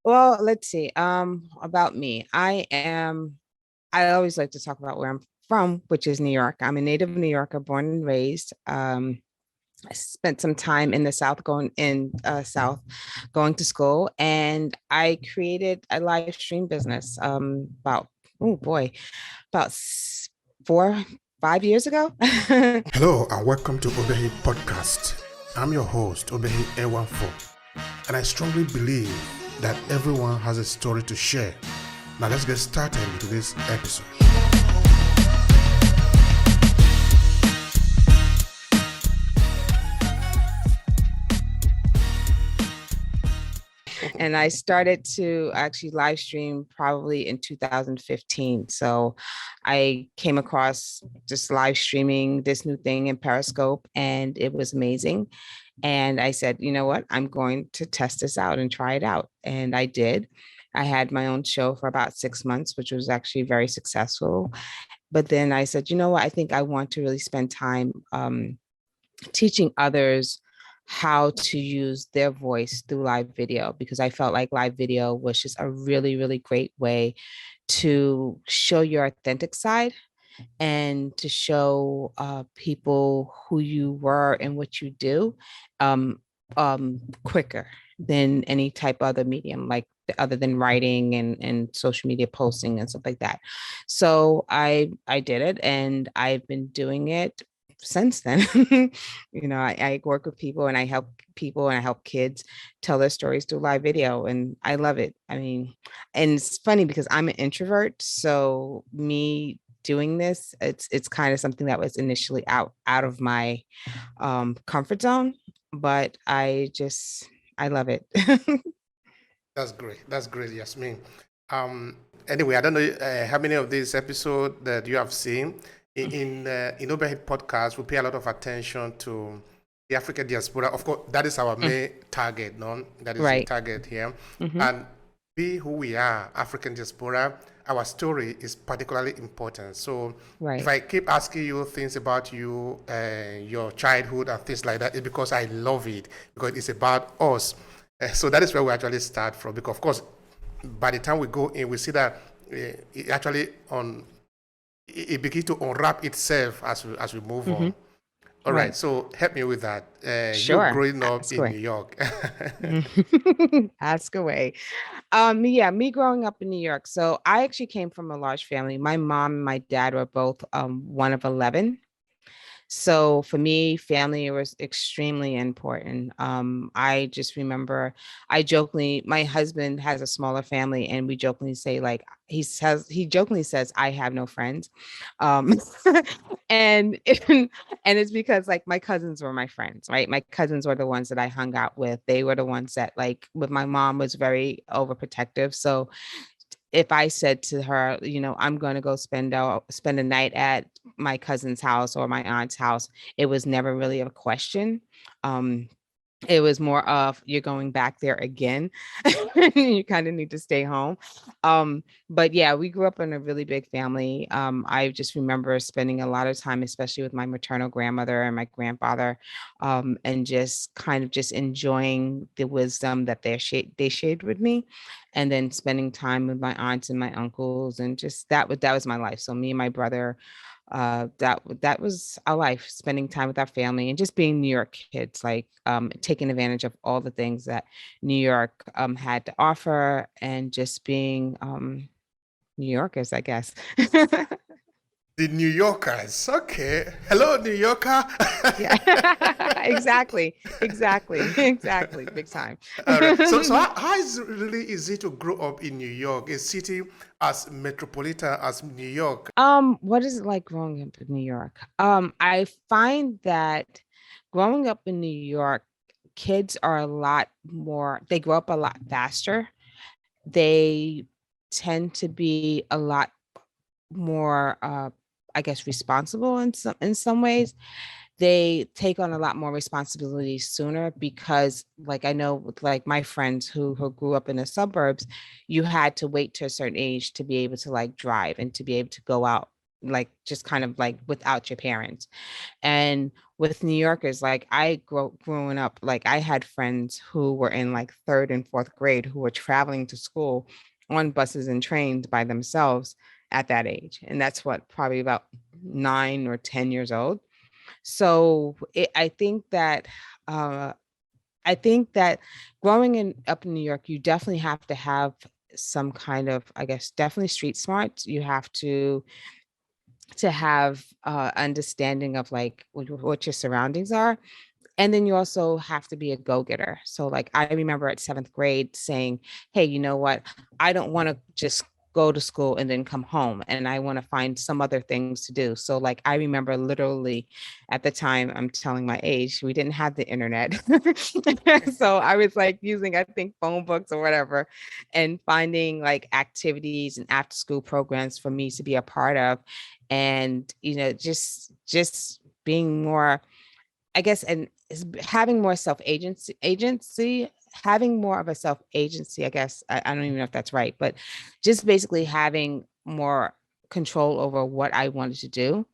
Well, let's see. About me. I always like to talk about where I'm from, which is New York. I'm a native New Yorker, born and raised. I spent some time in the South going to school, and I created a live stream business about, oh boy, about 4, 5 years ago. Hello and welcome to Obehi Podcast. I'm your host, Obehi N, and I strongly believe that everyone has a story to share. Now let's get started with this episode. And I started to actually live stream probably in 2015. So I came across just live streaming this new thing in Periscope, and it was amazing. And I said, you know what, I'm going to test this out and try it out. And I did. I had my own show for about 6 months, which was actually very successful. But then I said, you know what, I think I want to really spend time teaching others how to use their voice through live video, because I felt like live video was just a really, really great way to show your authentic side and to show people who you were and what you do um, quicker than any type of other medium, like other than writing and social media posting and stuff like that. So I did it, and I've been doing it since then. I work with people, and I help people, and I help kids tell their stories through live video, and I love it. I mean, and it's funny because I'm an introvert, so me doing this, it's kind of something that was initially out of my comfort zone, but I love it. That's great. That's great, Yasmeen. Anyway, I don't know how many of these episodes that you have seen. In Obehi Podcast, we pay a lot of attention to the African diaspora. Of course, that is our main target, no? That is the Right. target here. Mhm. And be who we are, African diaspora, our story is particularly important. So if Right. I keep asking you things about you, your childhood and things like that, it's because I love it, because it's about us. So that is where we actually start from. Because of course, by the time we go in, we see that it actually it begins to unwrap itself as we move on. Mhm. All right, Right. so help me with that. You Sure. growing up Ask in away. New York. Ask away. Yeah, me growing up in New York. So I actually came from a large family. My mom and my dad were both one of 11. So for me, family was extremely important. I just remember, my husband has a smaller family, and we jokingly say, like, he jokingly says, I have no friends. Um, and and it's because, like, my cousins were my friends, right? My cousins were the ones that I hung out with. They were the ones that, like, with my mom was very overprotective. So if I said to her, I'm going to go spend a night at my cousin's house or my aunt's house, it was never really a question. Um, it was more of, you're going back there again. You kind of need to stay home. But yeah, we grew up in a really big family. I just remember spending a lot of time, especially with my maternal grandmother and my grandfather, and just kind of just enjoying the wisdom that they shared with me, and then spending time with my aunts and my uncles, and just that was my life. So me and my brother, that was our life, spending time with our family and just being New York kids, like taking advantage of all the things that New York had to offer, and just being New Yorkers, I guess. The New Yorkers. Okay. Hello, New Yorker. Yeah. Exactly, big time. All right. So how is it really easy to grow up in New York, a city as metropolitan as New York? What is it like growing up in New York? I find that growing up in New York, kids are a lot more, they grow up a lot faster. They tend to be a lot more, I guess, responsible in some ways. They take on a lot more responsibility sooner, because, like, I know with, like, my friends who grew up in the suburbs, you had to wait to a certain age to be able to, like, drive and to be able to go out like just kind of like without your parents. And with New Yorkers, like growing up, like I had friends who were in like third and fourth grade who were traveling to school on buses and trains by themselves at that age. And that's what, probably about 9 or 10 years old. So uh, I think that growing up in New York, you definitely have to have some kind of, I guess, definitely street smarts. You have to have understanding of like what your surroundings are, and then you also have to be a go-getter. So like I remember at seventh grade saying, hey, you know what, I don't want to just go to school and then come home, and I want to find some other things to do. So like I remember literally at the time, I'm telling my age, we didn't have the internet. So I was like using, I think, phone books or whatever, and finding like activities and after school programs for me to be a part of. And just being more, I guess, and having more agency, having more of a self agency, I guess. I don't even know if that's right, but just basically having more control over what I wanted to do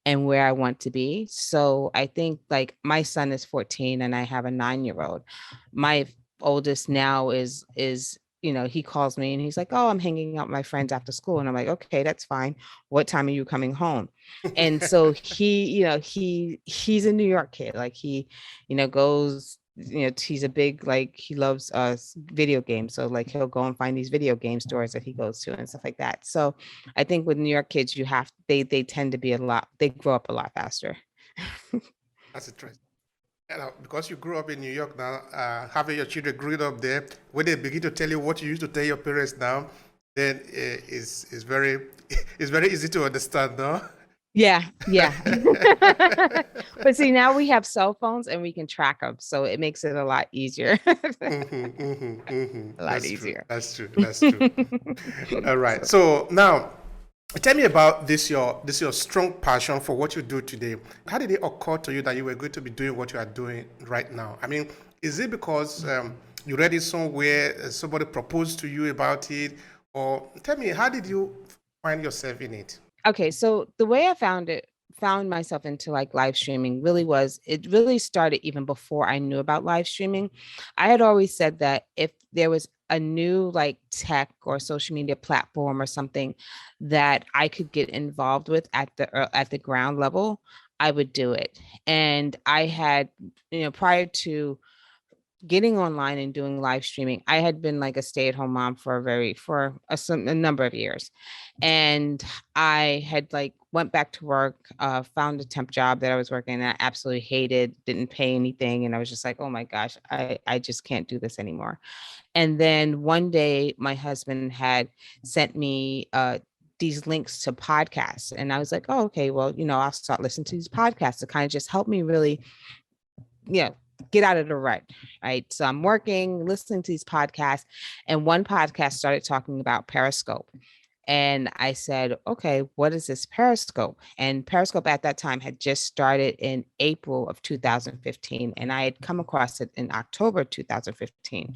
and where I want to be. So I think like my son is 14 and I have a 9-year old. My oldest now is he calls me and he's like, oh, I'm hanging out with my friends after school. And I'm like, okay, that's fine. What time are you coming home? And so he's a New York kid. Like he, goes, he's a big, like, he loves video games. So like he'll go and find these video game stores that he goes to and stuff like that. So I think with New York kids, they tend to be they grow up a lot faster. That's interesting. Because you grew up in New York now, having your children growing up there, when they begin to tell you what you used to tell your parents now, then it's very it's very easy to understand, no? Yeah, yeah. But see, now we have cell phones and we can track them, so it makes it a lot easier. A lot That's true. easier. That's true. That's true. All right. So now, tell me about this your strong passion for what you do today. How did it occur to you that you were going to be doing what you are doing right now? I mean, is it because you read it somewhere, somebody proposed to you about it, or tell me, how did you find yourself in it? Okay, so the way I found myself into like live streaming it really started even before I knew about live streaming. I had always said that if there was a new like tech or social media platform or something that I could get involved with at the ground level, I would do it. And I had, prior to getting online and doing live streaming, I had been like a stay-at-home mom a number of years. And I had like went back to work, found a temp job that I was working at, absolutely hated, didn't pay anything. And I was just like, oh my gosh, I just can't do this anymore. And then one day my husband had sent me these links to podcasts. And I was like, oh, okay, well, I'll start listening to these podcasts to kind of just help me really, you know, get out of the rut, right? So I'm working, listening to these podcasts, and one podcast started talking about Periscope. And I said, okay, what is this Periscope? And Periscope at that time had just started in April of 2015. And I had come across it in October 2015.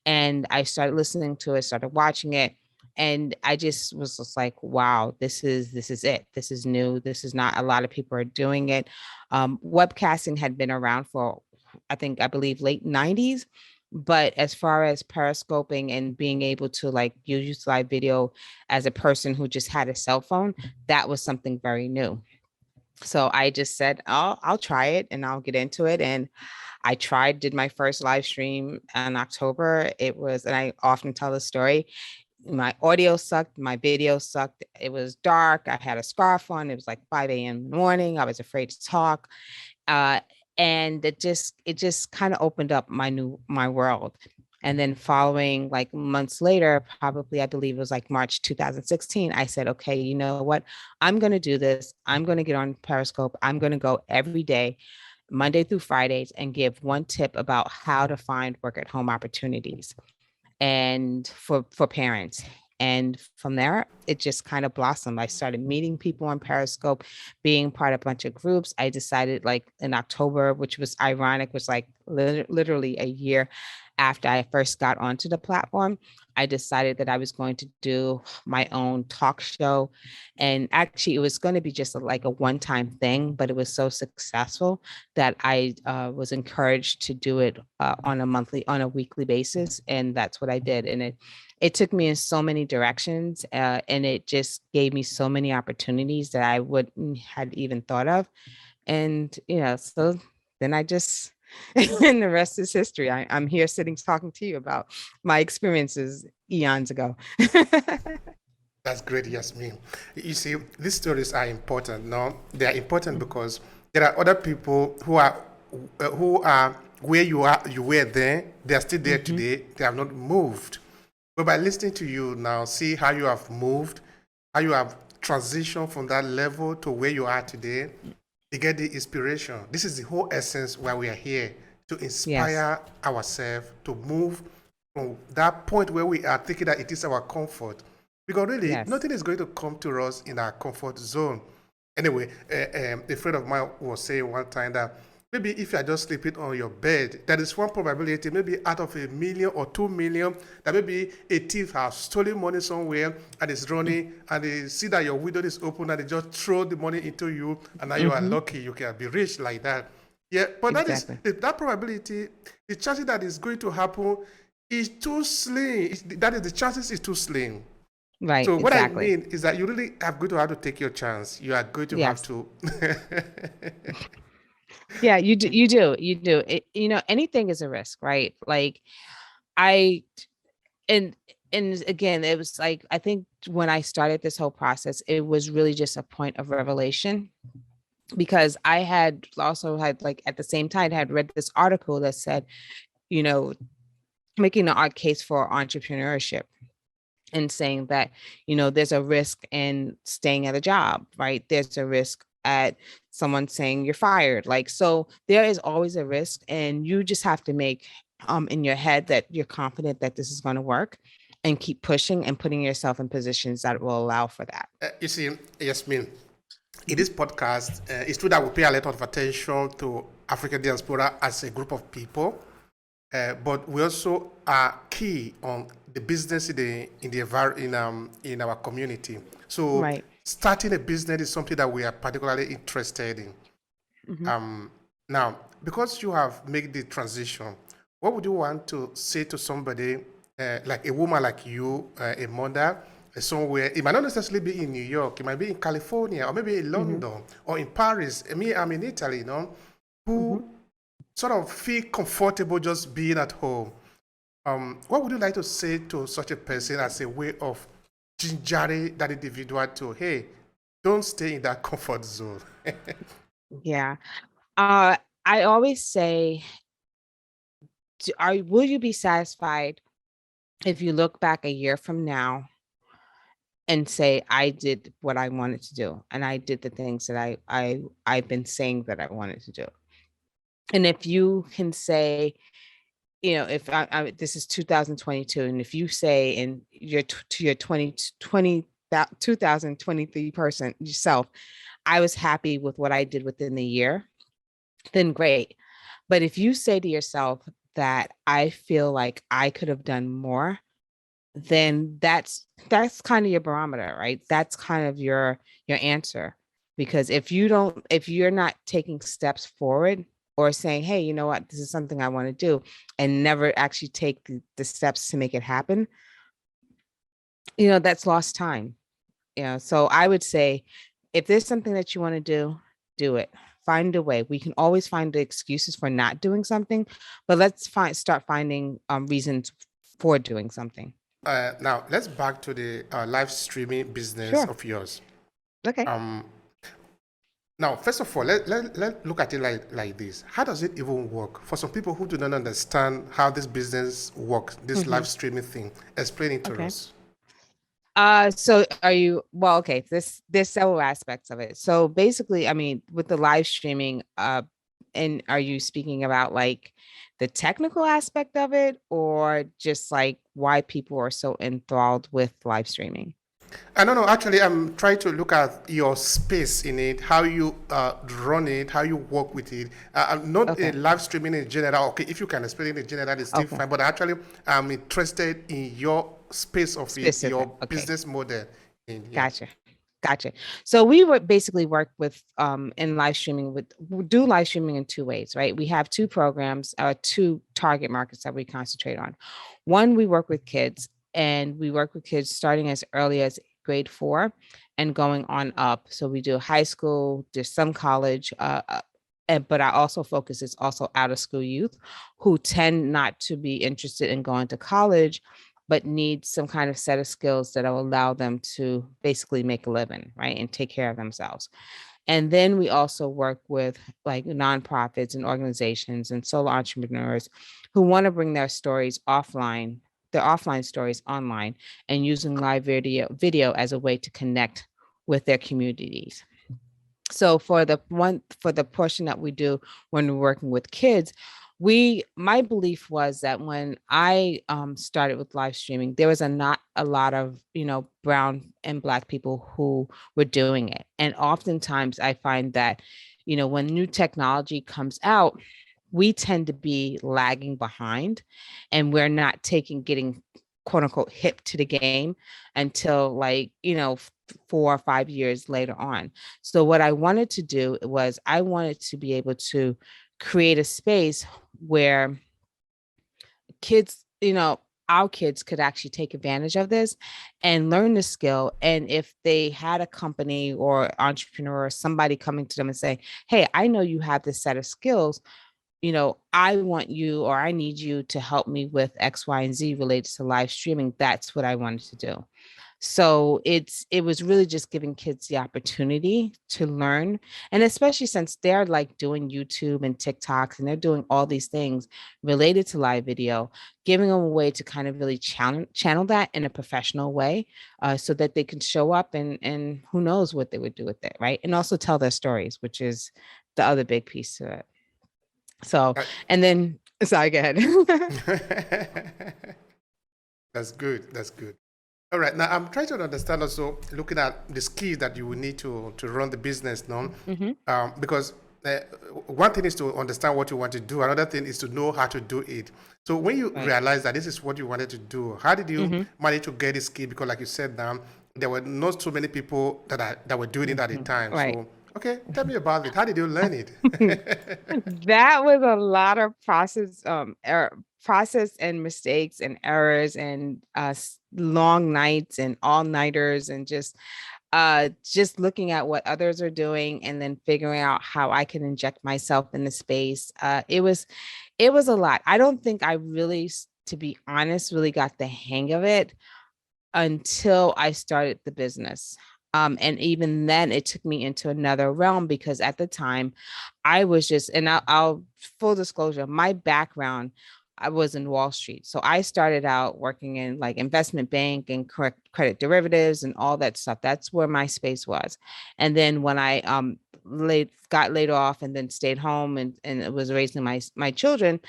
And I started listening to it, started watching it. And I just was just like, wow, this is it. This is new. This is not a lot of people are doing it. Webcasting had been around for, I believe, late 90s. But as far as periscoping and being able to like use live video as a person who just had a cell phone, that was something very new. So I just said, I'll try it and I'll get into it. And I did my first live stream in October. And I often tell the story, my audio sucked, my video sucked. It was dark. I had a scarf on. It was like 5 a.m. in the morning. I was afraid to talk. Uh, and it just kind of opened up my world. And then following like months later, probably I believe it was like March 2016, I said, okay, you know what? I'm going to do this. I'm going to get on Periscope. I'm going to go every day, Monday through Fridays, and give one tip about how to find work at home opportunities and for parents. And from there, it just kind of blossomed. I started meeting people on Periscope, being part of a bunch of groups. I decided like in October, which was ironic, was like literally a year after I first got onto the platform. I decided that I was going to do my own talk show. And actually, it was going to be just like a one-time thing, but it was so successful that I was encouraged to do it on a weekly basis. And that's what I did. And it took me in so many directions, and it just gave me so many opportunities that I wouldn't had even thought of. And, so then I just, and the rest is history. I'm here sitting talking to you about my experiences eons ago. That's great, Yasmin. You see, these stories are important. No, they are important because there are other people who are where you are. You were there. They are still there Mhm. today. They have not moved. But by listening to you now, see how you have moved, how you have transitioned from that level to where you are today. You get the inspiration. This is the whole essence why we are here to Yes, inspire ourselves to move from that point where we are thinking that it is our comfort. Because really, yes. nothing is going to come to us in our comfort zone. Anyway, a friend of mine was saying one time that maybe if you are just sleeping on your bed, there is one probability, maybe out of 1 million or 2 million, that maybe a thief has stolen money somewhere and is running, and they see that your window is open and they just throw the money into you, and now you are Mm-hmm. lucky, you can be rich like that. Yeah, but Exactly. that probability, the chances that is going to happen is too slim. That is, the chances is too slim. Right. So what I Exactly. mean is that you really are going to have to take your chance. You are going to have Yes. to. Yeah, you do. You do. You do. Anything is a risk, right? Like I and and again, it was like I think when I started this whole process, it was really just a point of revelation because I had also had like at the same time had read this article that said, you know, making the odd case for entrepreneurship and saying that, there's a risk in staying at a job, right? There's a risk at someone saying you're fired. Like, so there is always a risk, and you just have to make in your head that you're confident that this is going to work and keep pushing and putting yourself in positions that will allow for that. You see, Yasmin, in this podcast, it's true that we pay a lot of attention to African diaspora as a group of people, but we also are key on the business in our community. So Right. starting a business is something that we are particularly interested in. Mhm. Um, Now, because you have made the transition, what would you want to say to somebody like a woman like you, a mother, somewhere? It might not necessarily be in New York. It might be in California or maybe in Mhm. London or in Paris. I'm in Italy, who Mhm. sort of feel comfortable just being at home. What would you like to say to such a person as a way of gingering that individual to, hey, don't stay in that comfort zone? Yeah. Uh, I always say, will you be satisfied if you look back a year from now and say I did what I wanted to do and I did the things that I've been saying that I wanted to do. And if you can say, if this is 2022, and if you say in to your 2023 person yourself, I was happy with what I did within the year, then great. But if you say to yourself that I feel like I could have done more, then that's kind of your barometer, right? That's kind of your answer. Because if you're not taking steps forward or saying, hey, you know what, this is something I want to do, and never actually take the steps to make it happen, that's lost time. So I would say if there's something that you want to do it. Find a way. We can always find the excuses for not doing something, but let's start finding reasons for doing something. Now, let's back to the live streaming business Sure. of yours. Okay. Um, Now, first of all, let look at it like this. How does it even work? For some people who do not understand how this business works, this Hmm. live streaming thing, explain it to Okay. us. So are you well, okay, there's several aspects of it. So basically, I mean, with the live streaming, and are you speaking about like the technical aspect of it or just like why people are so enthralled with live streaming? I don't know. Actually, I'm trying to look at your space in it, how you run it, how you work with it. I'm not Okay. live streaming in general. Okay, if you can explain it in general, it's still Okay. fine. But actually, I'm interested in your space of it, Specific. your Okay. business model. In yeah. Gotcha. Gotcha. So we would basically work with in live streaming with we do live streaming in two ways, right? We have two programs, two target markets that we concentrate on. One, we work with kids, and we work with kids starting as early as grade 4 and going on up. So we do high school, there's some college, but I also focus is also out of school youth who tend not to be interested in going to college, but need some kind of set of skills that will allow them to basically make a living, right? And take care of themselves. And then we also work with like nonprofits and organizations and solo entrepreneurs who want to bring their offline stories online and using live video as a way to connect with their communities. So for the portion that we do when we're working with kids, my belief was that when I started with live streaming, there was not a lot of brown and black people who were doing it, and oftentimes I find that when new technology comes out, we tend to be lagging behind, and we're not getting quote unquote hip to the game until like 4 or 5 years later on. So what I wanted to do was I wanted to be able to create a space where kids, our kids could actually take advantage of this and learn the skill. And if they had a company or entrepreneur or somebody coming to them and say, hey, I know you have this set of skills, I want you or I need you to help me with X, Y, and Z related to live streaming. That's what I wanted to do. So it was really just giving kids the opportunity to learn. And especially since they're like doing YouTube and TikToks and they're doing all these things related to live video, giving them a way to kind of really channel that in a professional way, so that they can show up and who knows what they would do with it, right? And also tell their stories, which is the other big piece to it. So, Uh, and then, sorry, go ahead. That's good. That's good. All right. Now I'm trying to understand also looking at the skills that you will need to run the business now, Hmm. because one thing is to understand what you want to do. Another thing is to know how to do it. So when you Right. realize that this is what you wanted to do, how did you Hmm. manage to get the skill? Because like you said now, there were not so many people that were doing it at the Hmm. time. Right. So okay, tell me about it. How did you learn it? That was a lot of process and mistakes and errors and long nights and all-nighters and just looking at what others are doing and then figuring out how I can inject myself in the space. It was a lot. I don't think I really, to be honest, really got the hang of it until I started the business. And even then, it took me into another realm because at the time, I was just, and I'll full disclosure, my background, I was in Wall Street. So I started out working in like investment bank and credit derivatives and all that stuff. That's where my space was. And then when I got laid off and then stayed home and was raising my children,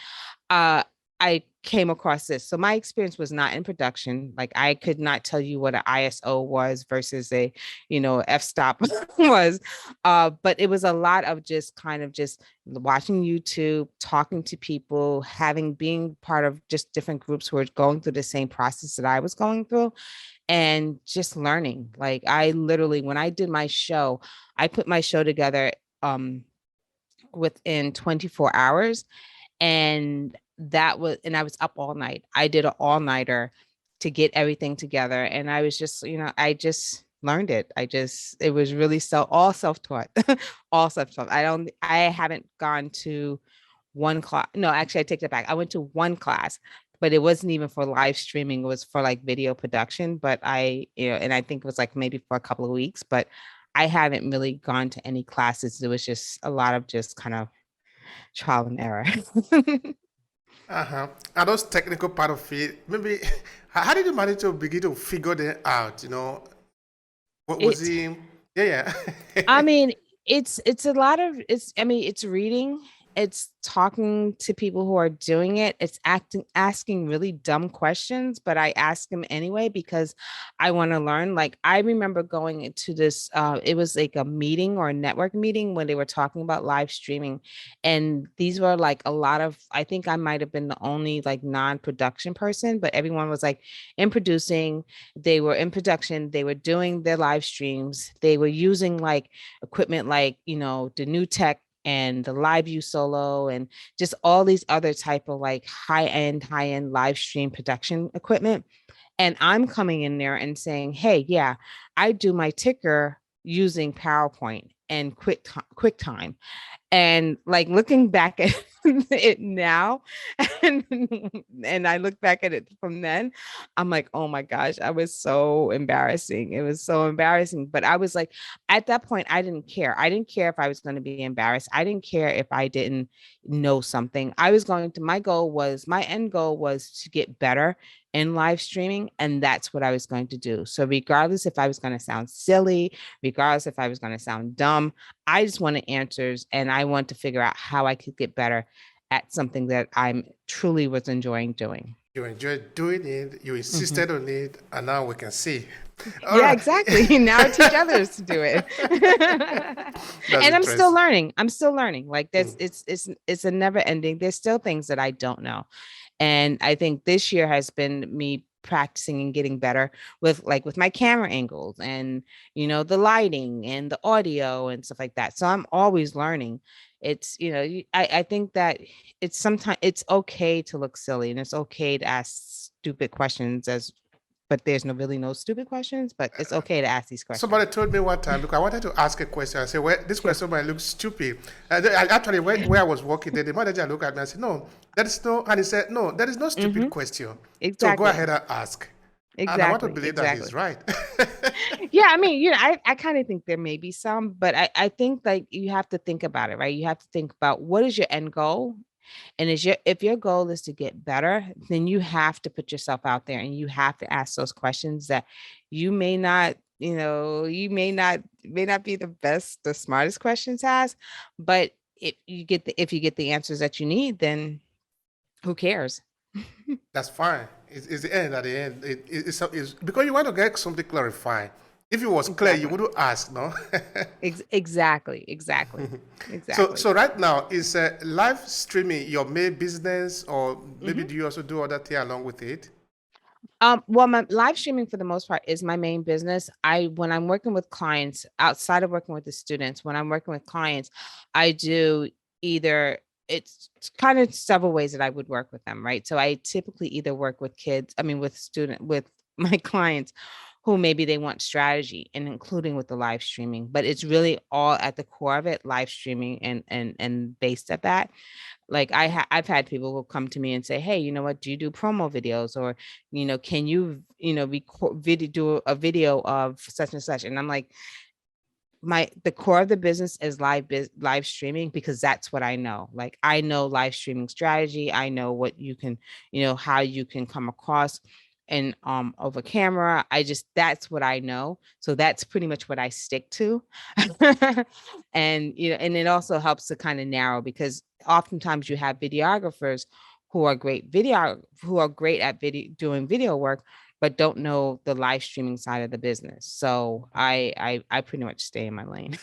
uh, I came across this. So my experience was not in production. Like I could not tell you what an ISO was versus a, f-stop was. But it was a lot of just kind of just watching YouTube, talking to people, being part of just different groups who were going through the same process that I was going through and just learning. Like I literally, when I did my show, I put my show together within 24 hours, and I was up all night. I did an all-nighter to get everything together, and I was just, I just learned it. It was really all self-taught. All self-taught. I haven't gone to one class. No, actually I take that back. I went to one class, but it wasn't even for live streaming. It was for like video production, but and I think it was like maybe for a couple of weeks, but I haven't really gone to any classes. It was just a lot of just kind of trial and error. Uh-huh. And those technical part of it, maybe how did you manage to begin to figure them out? What was it he? Yeah, I yeah. mean, it's a lot of it's I mean, it's reading it's talking to people who are doing it. It's asking really dumb questions, but I ask them anyway because I want to learn. Like I remember going into this, it was like a meeting or a network meeting when they were talking about live streaming. And these were like a lot of, I think I might have been the only like non-production person, but everyone was like in producing, they were in production, they were doing their live streams, they were using like equipment like, the new tech and the live view solo and just all these other type of like high end live stream production equipment. And I'm coming in there and saying, hey, yeah, I do my ticker using PowerPoint and QuickTime. And like looking back at it now, and I look back at it from then, I'm like, oh my gosh, I was so embarrassing. It was so embarrassing. But I was like, at that point, I didn't care. I didn't care if I was going to be embarrassed. I didn't care if I didn't know something. I was going to, my end goal was to get better in live streaming. And that's what I was going to do. So regardless if I was going to sound silly, regardless if I was going to sound dumb, I just wanted answers and I want to figure out how I could get better at something that I'm truly was enjoying doing. You enjoyed doing it, you Mhm. insisted on it, and now we can see. All Yeah, right. exactly. Now I teach others to do it. That's And I'm still interesting. learning. I'm still learning. Like Mm. that's it's a never ending. There's still things that I don't know. And I think this year has been me practicing and getting better with my camera angles and the lighting and the audio and stuff like that. So I'm always learning. It's I think that it's sometimes it's okay to look silly and it's okay to ask stupid questions as but there's no stupid questions, but it's okay to ask these questions. Somebody told me one time because I wanted to ask a question. I said, "Well, this Sure. question might look stupid." Actually, where I was working, the manager looked at me and said, "No, that is no," and he said, "No, that is no stupid Mm-hmm. question. So go Exactly. ahead and ask." And I want to Exactly. believe that he's Exactly. right. Yeah, I mean, I kind of think there may be some, but I think like you have to think about it, right? You have to think about what is your end goal. And if your goal is to get better, then you have to put yourself out there and you have to ask those questions that you may not, you may not be the best, the smartest questions to ask, but if you get the answers that you need, then who cares? That's fine. It's the end at the end. It's because you want to get something clarified. If it was clear, you Exactly. would ask, no? Exactly. Exactly. So Exactly. right now, is live streaming your main business, or maybe Mhm. do you also do other thing along with it? Well, my live streaming for the most part is my main business. When I'm working with clients, outside of working with the students, when I'm working with clients, I do either it's kind of several ways that I would work with them, right? So I typically either work with kids, I mean with my clients who maybe they want strategy and including with the live streaming, but it's really all at the core of it, live streaming and based at that. Like I've had people who come to me and say, "Hey, you know what? Do you do promo videos, or can you record video, do a video of such and such?" And I'm like, the core of the business is live streaming because that's what I know. Like I know live streaming strategy. I know what you can, how you can come across and over camera. That's what I know. So that's pretty much what I stick to. And it also helps to kind of narrow because oftentimes you have videographers who are great at doing video work but don't know the live streaming side of the business. So I pretty much stay in my lane.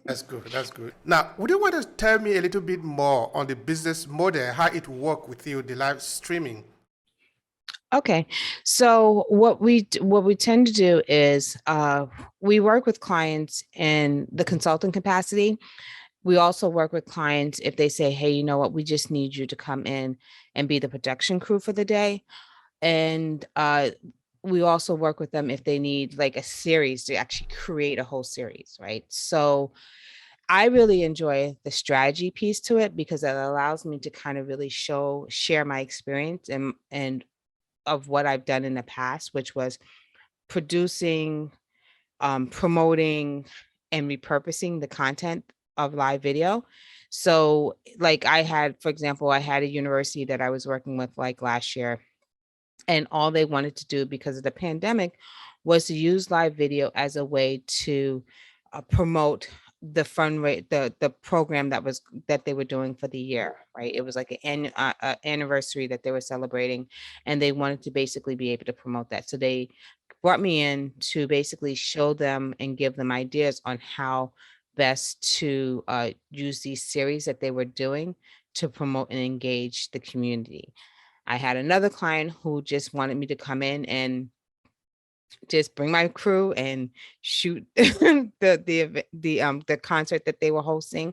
That's good. That's good. Now, would you want to tell me a little bit more on the business model, how it work with you, the live streaming? Okay. So what we tend to do is we work with clients in the consulting capacity. We also work with clients if they say, "Hey, you know what? We just need you to come in and be the production crew for the day." And we also work with them if they need like a series to actually create a whole series, right? So I really enjoy the strategy piece to it because it allows me to kind of really share my experience and of what I've done in the past, which was producing, promoting, and repurposing the content of live video. So, like for example, I had a university that I was working with like last year, and all they wanted to do because of the pandemic was to use live video as a way to promote. the fund rate, the program that they were doing for the year, right? It was like an anniversary that they were celebrating, and they wanted to basically be able to promote that. So they brought me in to basically show them and give them ideas on how best to use these series that they were doing to promote and engage the community. I had another client who just wanted me to come in and just bring my crew and shoot the concert that they were hosting,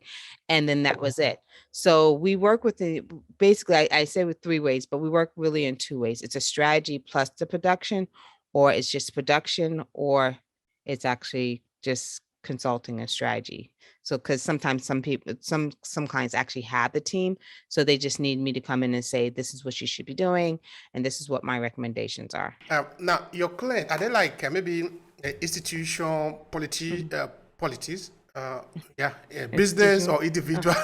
and then that was it. So we work with the basically I say with three ways, but we work really in two ways. It's a strategy plus the production, or it's just production, or it's actually just consulting and strategy. So because sometimes some people, some clients actually have the team, so they just need me to come in and say, this is what you should be doing, and this is what my recommendations are. Now, your client, are they like maybe institution, Mhm. politics, business Institution. or individual?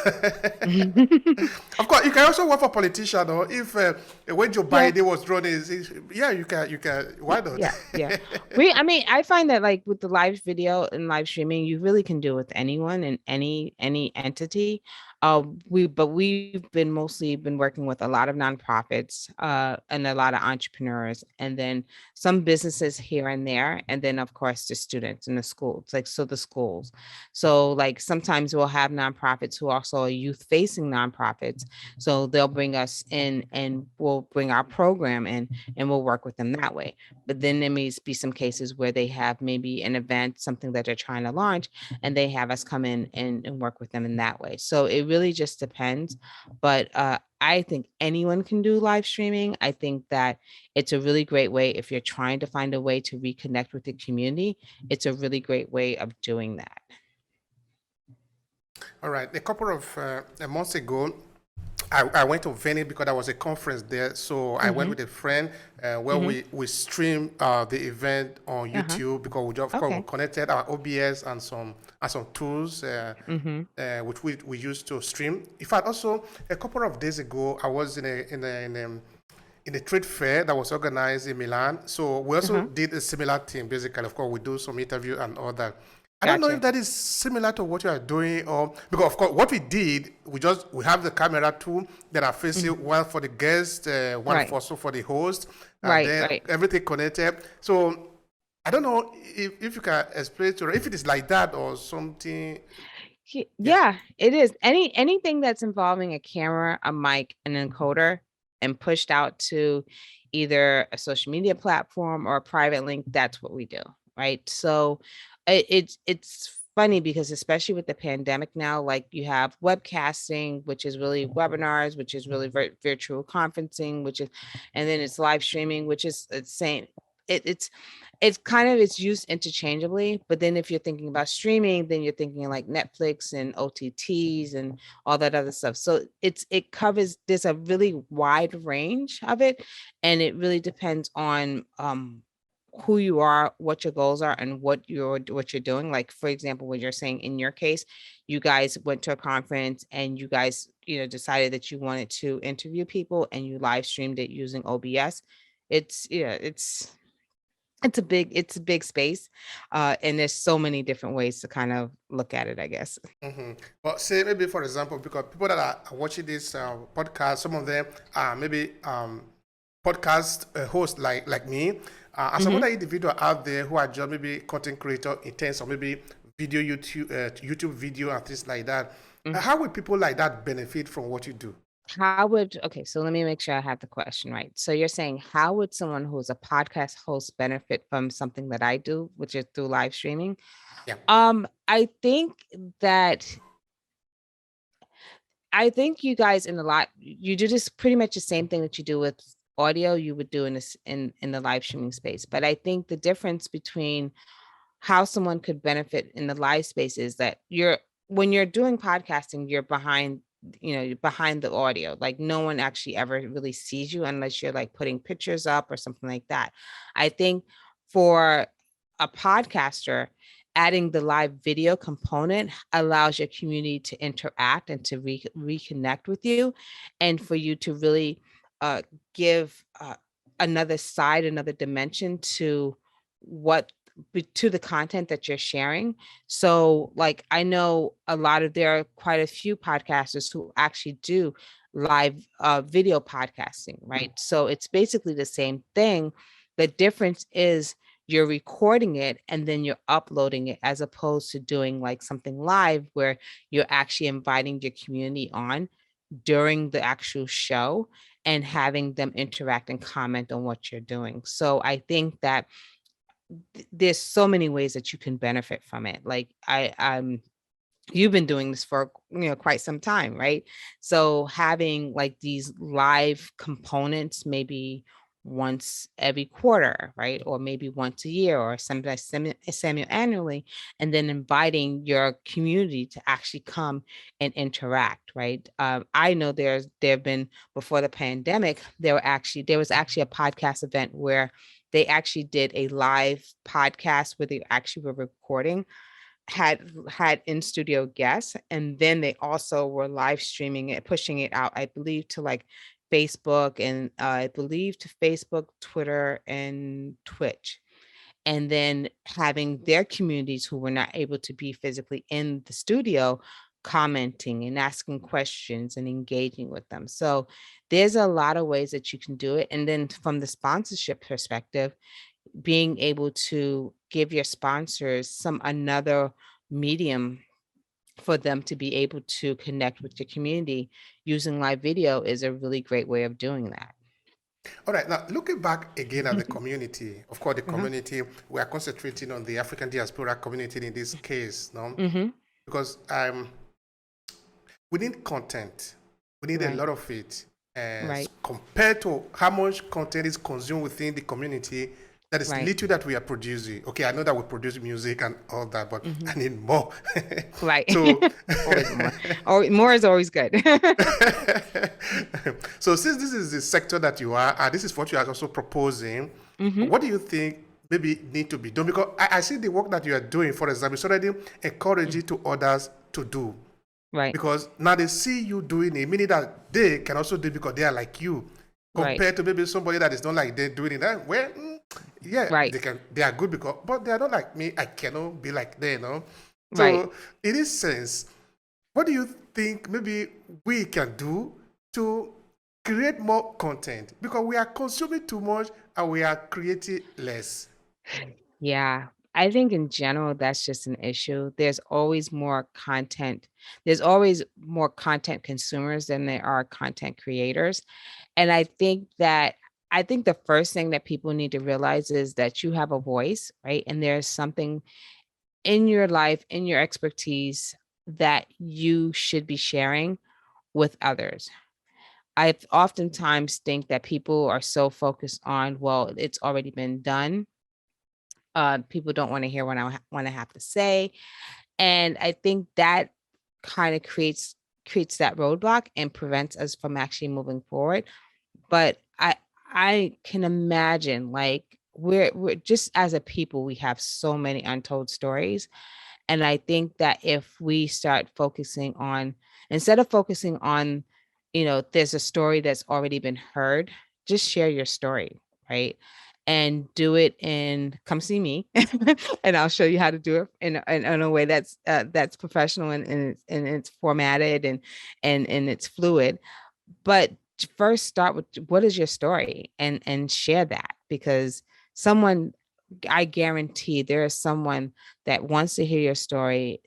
Mhm. Of course, you can also work for politician, or if when Joe Yeah. Biden was running, yeah, you can, why not? Yeah, yeah. I mean, I find that like with the live video and live streaming, you really can do it with anyone and any entity. But we've been mostly been working with a lot of nonprofits, and a lot of entrepreneurs, and then some businesses here and there, and then of course the students in the schools, like so the schools. So like sometimes we'll have nonprofits who also are youth facing nonprofits. So they'll bring us in and we'll bring our program in and we'll work with them that way. But then there may be some cases where they have maybe an event, something that they're trying to launch, and they have us come in and work with them in that way. So it really just depends. But I think anyone can do live streaming. I think that it's a really great way if you're trying to find a way to reconnect with the community. It's a really great way of doing that. All right, a couple of months ago, I went to Venice because there was a conference there. So I went Mm-hmm. with a friend where Mm-hmm. we streamed the event on Uh-huh. YouTube because of course we Okay. connected our OBS and some tools Mm-hmm. which we used to stream. In fact, also a couple of days ago, I was in a trade fair that was organized in Milan. So we also Uh-huh. did a similar thing. Basically, of course, we do some interview and all that. I don't know if Gotcha. that is similar to what you are doing, or because of course what we did, we have the camera tool that are facing Mhm. one for the guest, one Right. for also for the host, and Right. then Right. everything connected. So I don't know if you can explain to her if it is like that or something. Yeah. Yeah, it is. Anything that's involving a camera, a mic, an encoder, and pushed out to either a social media platform or a private link, that's what we do, right? So it's funny because especially with the pandemic now, like you have webcasting, which is really webinars, which is really virtual conferencing, which is, and then it's live streaming, which is it's same. It's kind of it's used interchangeably, but then if you're thinking about streaming, then you're thinking like Netflix and OTTs and all that other stuff. So it covers, there's a really wide range of it, and it really depends on who you are, what your goals are, and what you're doing. Like for example, what you're saying in your case, you guys went to a conference and you guys, decided that you wanted to interview people and you live streamed it using OBS. It's yeah, it's a big space, and there's so many different ways to kind of look at it, I guess. hmm But say maybe for example, because people that are watching this podcast, some of them are maybe podcast hosts like me, and some Hmm. other individual out there who are just maybe content creator in terms of maybe YouTube video and things like that. How will people like that benefit from what you do? Okay, so let me make sure I have the question right. So you're saying, how would someone who's a podcast host benefit from something that I do, which is through live streaming? Yeah. I think that you guys in a lot, you do this pretty much the same thing that you do with audio, you would do in this in the live streaming space. But I think the difference between how someone could benefit in the live space is that when you're doing podcasting, you're behind the audio. Like no one actually ever really sees you unless you're like putting pictures up or something like that. I think for a podcaster, adding the live video component allows your community to interact and to reconnect with you, and for you to really give another side, another dimension to what to the content that you're sharing. So like I know there are quite a few podcasters who actually do live video podcasting, right? So it's basically the same thing. The difference is you're recording it and then you're uploading it, as opposed to doing like something live where you're actually inviting your community on during the actual show and having them interact and comment on what you're doing. So I think that there's so many ways that you can benefit from it. Like you've been doing this for quite some time, right? So having like these live components, maybe once every quarter, right? Or maybe once a year, or sometimes semi-annually, and then inviting your community to actually come and interact, right? I know there have been, before the pandemic, there was actually a podcast event where they actually did a live podcast where they actually were recording, had in studio guests, and then they also were live streaming it, pushing it out, I believe, to like Facebook, and I believe to Facebook, Twitter, and Twitch, and then having their communities who were not able to be physically in the studio commenting and asking questions and engaging with them. So there's a lot of ways that you can do it. And then from the sponsorship perspective, being able to give your sponsors another medium for them to be able to connect with your community using live video is a really great way of doing that. All right, now looking back again at the Mhm. community, of course, the Uh-huh. community, we are concentrating on the African diaspora community in this case, no? Mm-hmm. Because we need content, we need a Right. lot of it. And Right. compared to how much content is consumed within the community, that is Right. little that we are producing. Okay, I know that we produce music and all that, but Mm-hmm. I need more. Right. So, Always more. Or more is always good. so since this is the sector that you are, and this is what you are also proposing, Mm-hmm. what do you think maybe need to be done? Because I see the work that you are doing, for example, it's already encouraging to others to do. Right. Because now they see you doing it, meaning that they can also do it because they are like you. Right. Compared to maybe somebody that is not like they doing it. Well, yeah, Right. they are good because, but they are not like me. I cannot be like them, no? Right. So in this sense, what do you think maybe we can do to create more content? Because we are consuming too much and we are creating less. Yeah. I think in general, that's just an issue. There's always more content. There's always more content consumers than there are content creators. And I think the first thing that people need to realize is that you have a voice, right? And there's something in your life, in your expertise, that you should be sharing with others. I oftentimes think that people are so focused on, well, it's already been done. People don't want to hear what I have to say. And I think that kind of creates that roadblock and prevents us from actually moving forward. But I can imagine, like, we're just, as a people, we have so many untold stories. And I think that if we start focusing on, instead of focusing on, there's a story that's already been heard, just share your story, right? And do it come see me, and I'll show you how to do it in a way that's professional, and it's formatted, and it's fluid. But first, start with, what is your story, and share that, because someone, I guarantee there is someone that wants to hear your story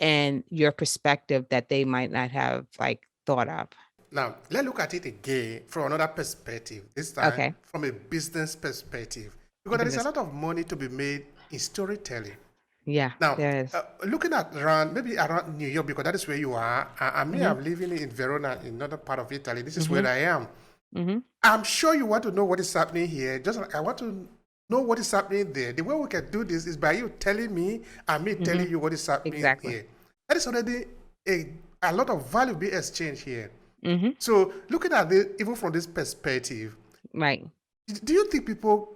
and your perspective that they might not have like thought of. Now, let's look at it again from another perspective, this time Okay. from a business perspective, A because there is a business. lot of money to be made in storytelling. Yeah, Now, there is. looking at maybe around New York, because that is where you are, and me, Mm-hmm. I'm living in Verona, in another part of Italy. This is Mm-hmm. where I am. Mm-hmm. I'm sure you want to know what is happening here. Just like I want to know what is happening there. The way we can do this is by you telling me and me Mm-hmm. telling you what is happening Exactly. here. That is already a lot of value being exchanged here. Mm-hmm. So looking at it, even from this perspective, Right. do you think people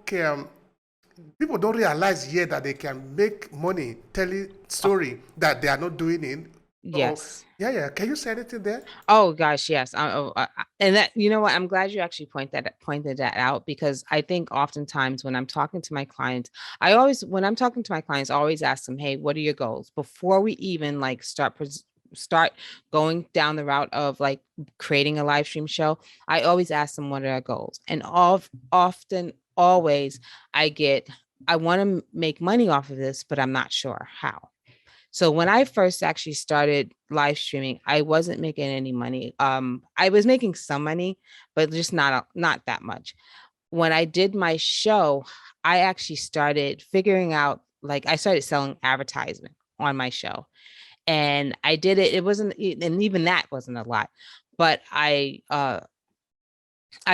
don't realize yet that they can make money telling story that they are not doing it? Oh, Yes. yeah, yeah. Can you say anything there? Oh gosh, yes. And that, you know what? I'm glad you actually pointed that out, because I think oftentimes when I'm talking to my clients, when I'm talking to my clients, I always ask them, "Hey, what are your goals?" Before we even like start going down the route of like creating a live stream show, I always ask them what are their goals, and often always I get, I want to make money off of this, but I'm not sure how. So when I first actually started live streaming, I wasn't making any money. I was making some money, but just not that much. When I did my show, I actually started figuring out, like I started selling advertisement on my show. And I did it. It wasn't, and even that wasn't a lot, but I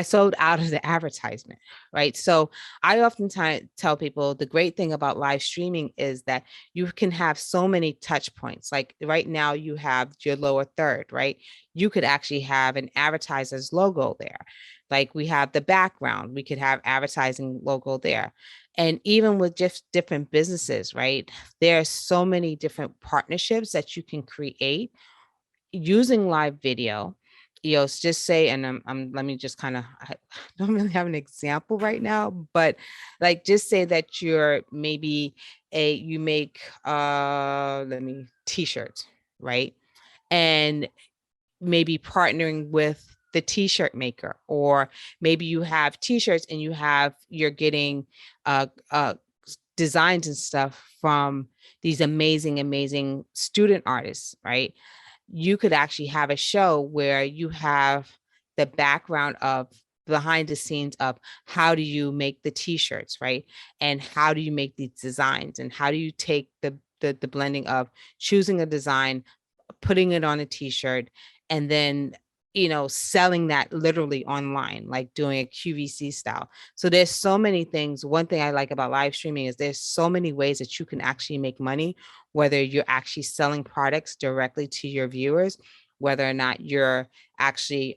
sold out of the advertisement, right? So I oftentimes tell people the great thing about live streaming is that you can have so many touch points. Like right now, you have your lower third, right? You could actually have an advertiser's logo there. Like we have the background, we could have advertising logo there. And even with just different businesses, right? There are so many different partnerships that you can create using live video. Just say, and let me just kind of, I don't really have an example right now, but like just say that you're maybe you make let me t-shirts, right? And maybe partnering with the t-shirt maker, or maybe you have t-shirts and you're getting uh uh designs and stuff from these amazing student artists, right? You could actually have a show where you have the background of behind the scenes of how do you make the t-shirts, right? And how do you make these designs, and how do you take the blending of choosing a design, putting it on a t-shirt, and then selling that literally online, like doing a QVC style. So there's so many things. One thing I like about live streaming is there's so many ways that you can actually make money, whether you're actually selling products directly to your viewers, whether or not you're actually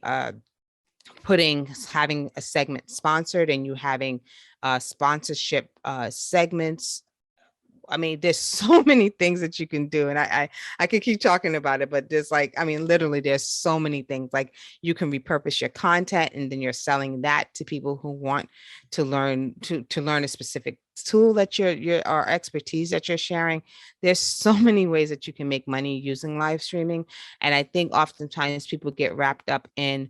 having a segment sponsored, and you having sponsorship segments. I mean, there's so many things that you can do, and I could keep talking about it, but there's like, I mean, literally, there's so many things. Like you can repurpose your content, and then you're selling that to people who want to learn a specific tool that your or expertise that you're sharing. There's so many ways that you can make money using live streaming, and I think oftentimes people get wrapped up in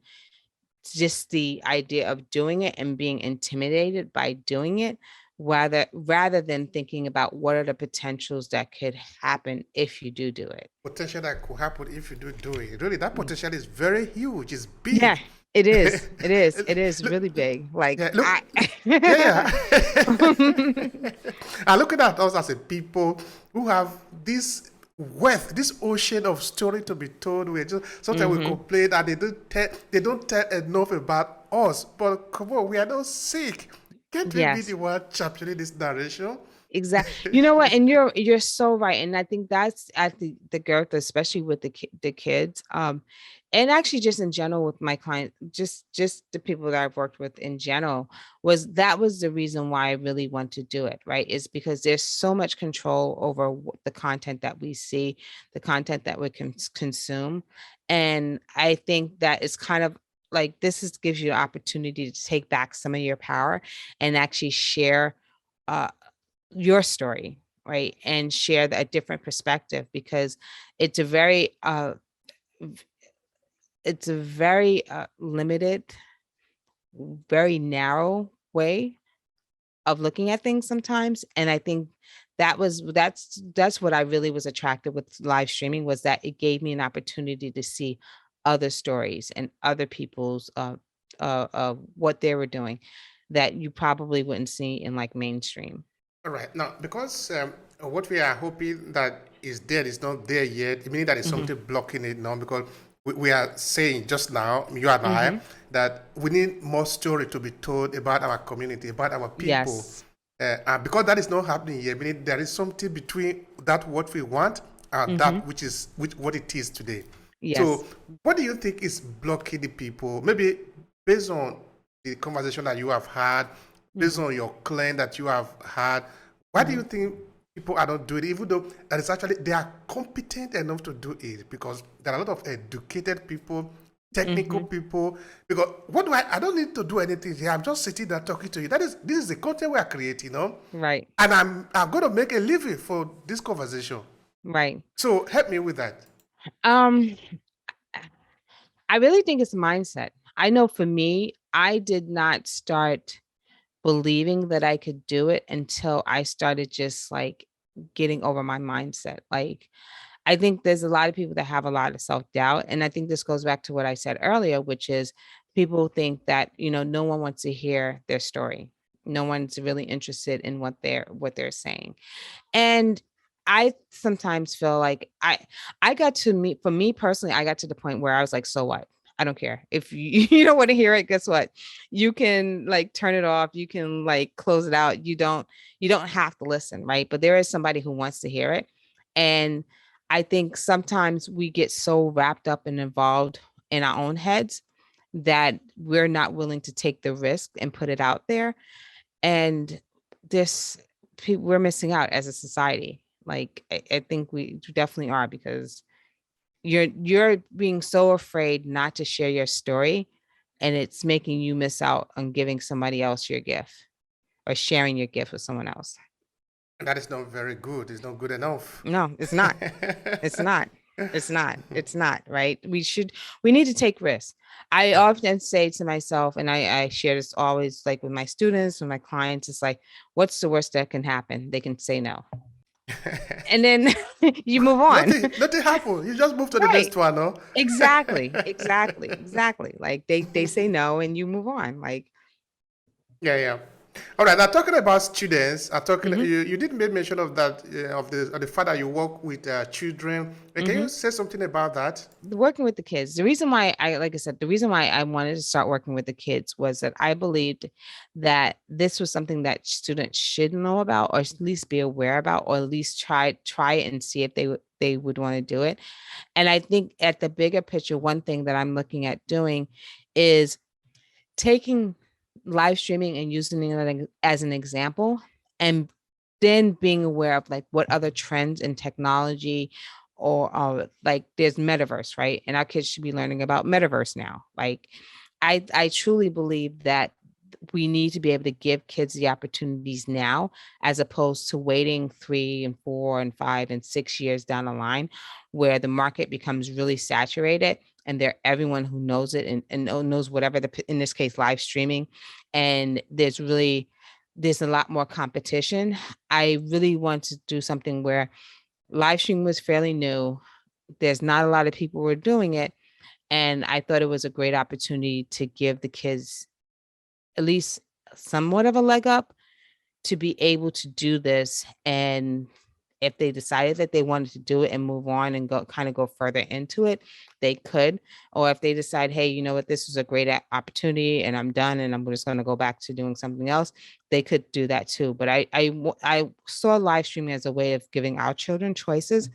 just the idea of doing it and being intimidated by doing it, rather than thinking about what are the potentials that could happen if you do it. Potential that could happen if you do it. Really, that potential is very huge. It's Yeah, big. it is. It is really big. Like Yeah, look, I yeah, yeah. And looking at us as a people who have this wealth, this ocean of story to be told. We just sometimes we complain that they don't tell enough about us. But come on, we are not sick. Can't we be the yes. one championing this narration? Exactly. You know what? And you're so right. And I think that's at the girth, especially with the kids. And actually just in general with my client, just the people that I've worked with in general, was the reason why I really want to do it, right? Is because there's so much control over the content that we see, the content that we can consume. And I think that is kind of like gives you an opportunity to take back some of your power and actually share uh your story, right? And share a different perspective, because it's a very it's a very limited, very narrow way of looking at things sometimes. And I think that's what I really was attracted with live streaming, was that it gave me an opportunity to see other stories and other people's what they were doing that you probably wouldn't see in like mainstream. All right. Now, because what we are hoping that is there is not there yet, meaning that is Hmm. something blocking it now, because we are saying just now, you and I, Hmm. that we need more story to be told about our community, about our people. Yes. And because that is not happening yet, meaning there is something between that what we want and Hmm. that which what it is today. So, Yes. what do you think is blocking the people? Maybe based on the conversation that you have had, based Hmm. on your claim that you have had, why do you think people are not doing it, even though that is actually they are competent enough to do it because there are a lot of educated people, technical Mm-hmm. people. Because what do I don't need to do anything here. I'm just sitting there talking to you. This is the content we are creating, Right. And I'm going to make a living for this conversation. Right. So help me with that. Um, I really think it's mindset. I know for me, I did not start believing that I could do it until I started just like getting over my mindset. Like, I think there's a lot of people that have a lot of self-doubt. And I think this goes back to what I said earlier, which is people think that, no one wants to hear their story. No one's really interested in what they're saying. And I sometimes feel like I got to meet for me personally, I got to the point where I was like, so what? I don't care. If you, you don't want to hear it, guess what? You can like turn it off. You can like close it out. You don't have to listen, right? But there is somebody who wants to hear it. And I think sometimes we get so wrapped up and involved in our own heads that we're not willing to take the risk and put it out there. And this we're missing out as a society. Like I think we definitely are because you're being so afraid not to share your story, and it's making you miss out on giving somebody else your gift or sharing your gift with someone else. And that is not very good. It's not good enough. No, it's not. It's not. It's not. It's not, right? We need to take risks. I often say to myself, and I share this always like with my students, with my clients, it's like, what's the worst that can happen? They can say no. And then you move on. Nothing happened. You just move to the Right. next one, no? Exactly. Exactly. Exactly. Like they say no and you move on. Like, Yeah, yeah. All right. Now talking about students, mhm, you did make mention of that of the fact that you work with children. Can you mhm. say something about that? Working with the kids. The reason why like I said, the reason why I wanted to start working with the kids was that I believed that this was something that students should know about, or at least be aware about, or at least try it and see if they would want to do it. And I think at the bigger picture, one thing that I'm looking at doing is taking live streaming and using it as an example, and then being aware of like what other trends in technology, or like there's metaverse, right? And our kids should be learning about metaverse now. Like I truly believe that we need to be able to give kids the opportunities now, as opposed to waiting 3 and 4 and 5 and 6 years down the line, where the market becomes really saturated and they're everyone who knows it, and knows whatever in this case live streaming, and there's a lot more competition. I really want to do something where live stream was fairly new. There's not a lot of people who are doing it, and I thought it was a great opportunity to give the kids at least somewhat of a leg up to be able to do this. And if they decided that they wanted to do it and move on and go further into it, they could. Or if they decide, hey, you know what, this was a great opportunity and I'm done and I'm just going to go back to doing something else, they could do that too. But I saw live streaming as a way of giving our children choices.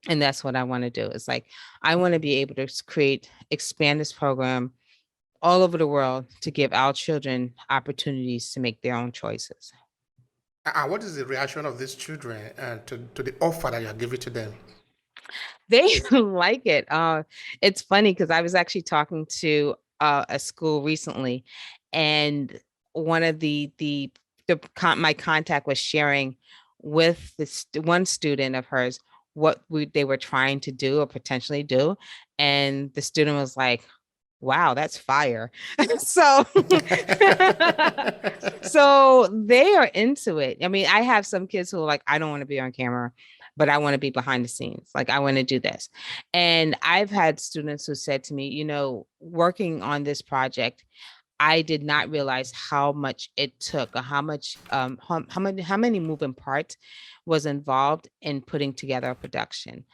And that's what I want to do. It's like, I want to be able to expand this program all over the world to give our children opportunities to make their own choices. And what is the reaction of these children to the offer that you are giving to them? They like it. It's funny because I was actually talking to a school recently, and one of my contact was sharing with one student of hers what they were trying to do or potentially do, and the student was like, wow, that's fire. So so they are into it. I mean, I have some kids who are like, I don't want to be on camera, but I want to be behind the scenes. Like, I want to do this. And I've had students who said to me, working on this project, I did not realize how much it took, or how many moving parts was involved in putting together a production.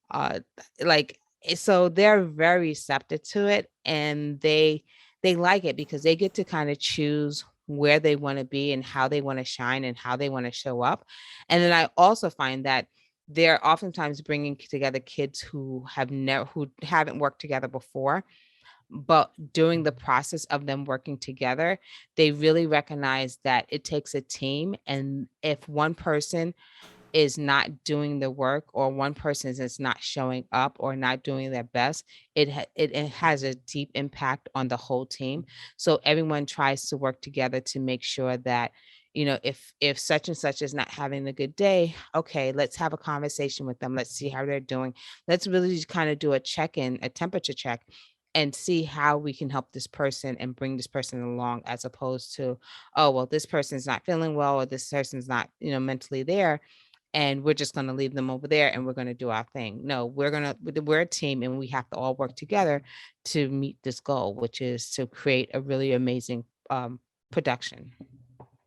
Uh, like so they're very receptive to it, and they like it because they get to kind of choose where they want to be and how they want to shine and how they want to show up. And then I also find that they're oftentimes bringing together kids who haven't worked together before, but during the process of them working together, they really recognize that it takes a team. And if one person is not doing the work, or one person is not showing up or not doing their best, it has a deep impact on the whole team. So everyone tries to work together to make sure that, if such and such is not having a good day, okay, let's have a conversation with them. Let's see how they're doing. Let's really just kind of do a check-in, a temperature check, and see how we can help this person and bring this person along, as opposed to, oh, well, this person's not feeling well, or this person's not, mentally there, and we're just going to leave them over there and we're going to do our thing. No, we're a team, and we have to all work together to meet this goal, which is to create a really amazing production.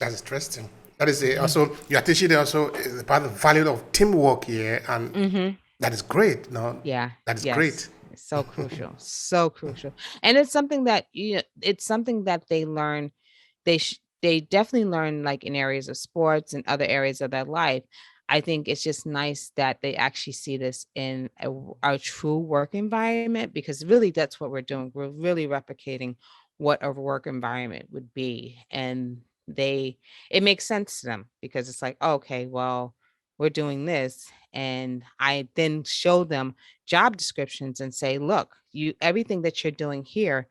That's interesting. That is also, you are teaching them also about the value of teamwork here, and that is great. No, Yeah. that is Yes. great. It's so crucial. So crucial. And it's something that, it's something that they learn. They definitely learn, like, in areas of sports and other areas of their life. I think it's just nice that they actually see this in a true work environment, because really that's what we're doing. We're really replicating what a work environment would be. And it makes sense to them, because it's like, "Oh, okay, well, we're doing this." And I then show them job descriptions and say, look, everything that you're doing here,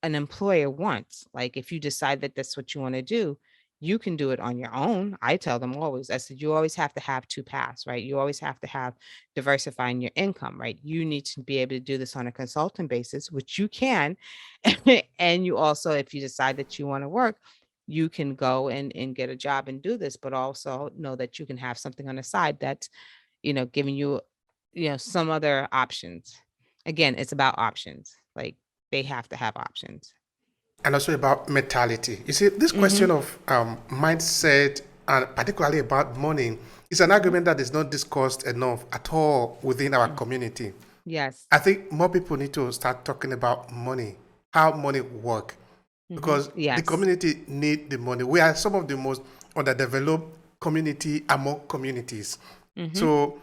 an employer wants. Like, if you decide that that's what you want to do, you can do it on your own. I tell them always, I said, you always have to have two paths, right? You always have to have diversifying your income, right? You need to be able to do this on a consultant basis, which you can. And you also, if you decide that you want to work, you can go and get a job and do this, but also know that you can have something on the side that's, giving you, some other options. Again, it's about options. Like, they have to have options. And also about mentality. You see, this question of mindset, and particularly about money, is an argument that is not discussed enough at all within our community. Yes. I think more people need to start talking about money, how money work, because the Yes. community need the money. We are some of the most underdeveloped community among communities. So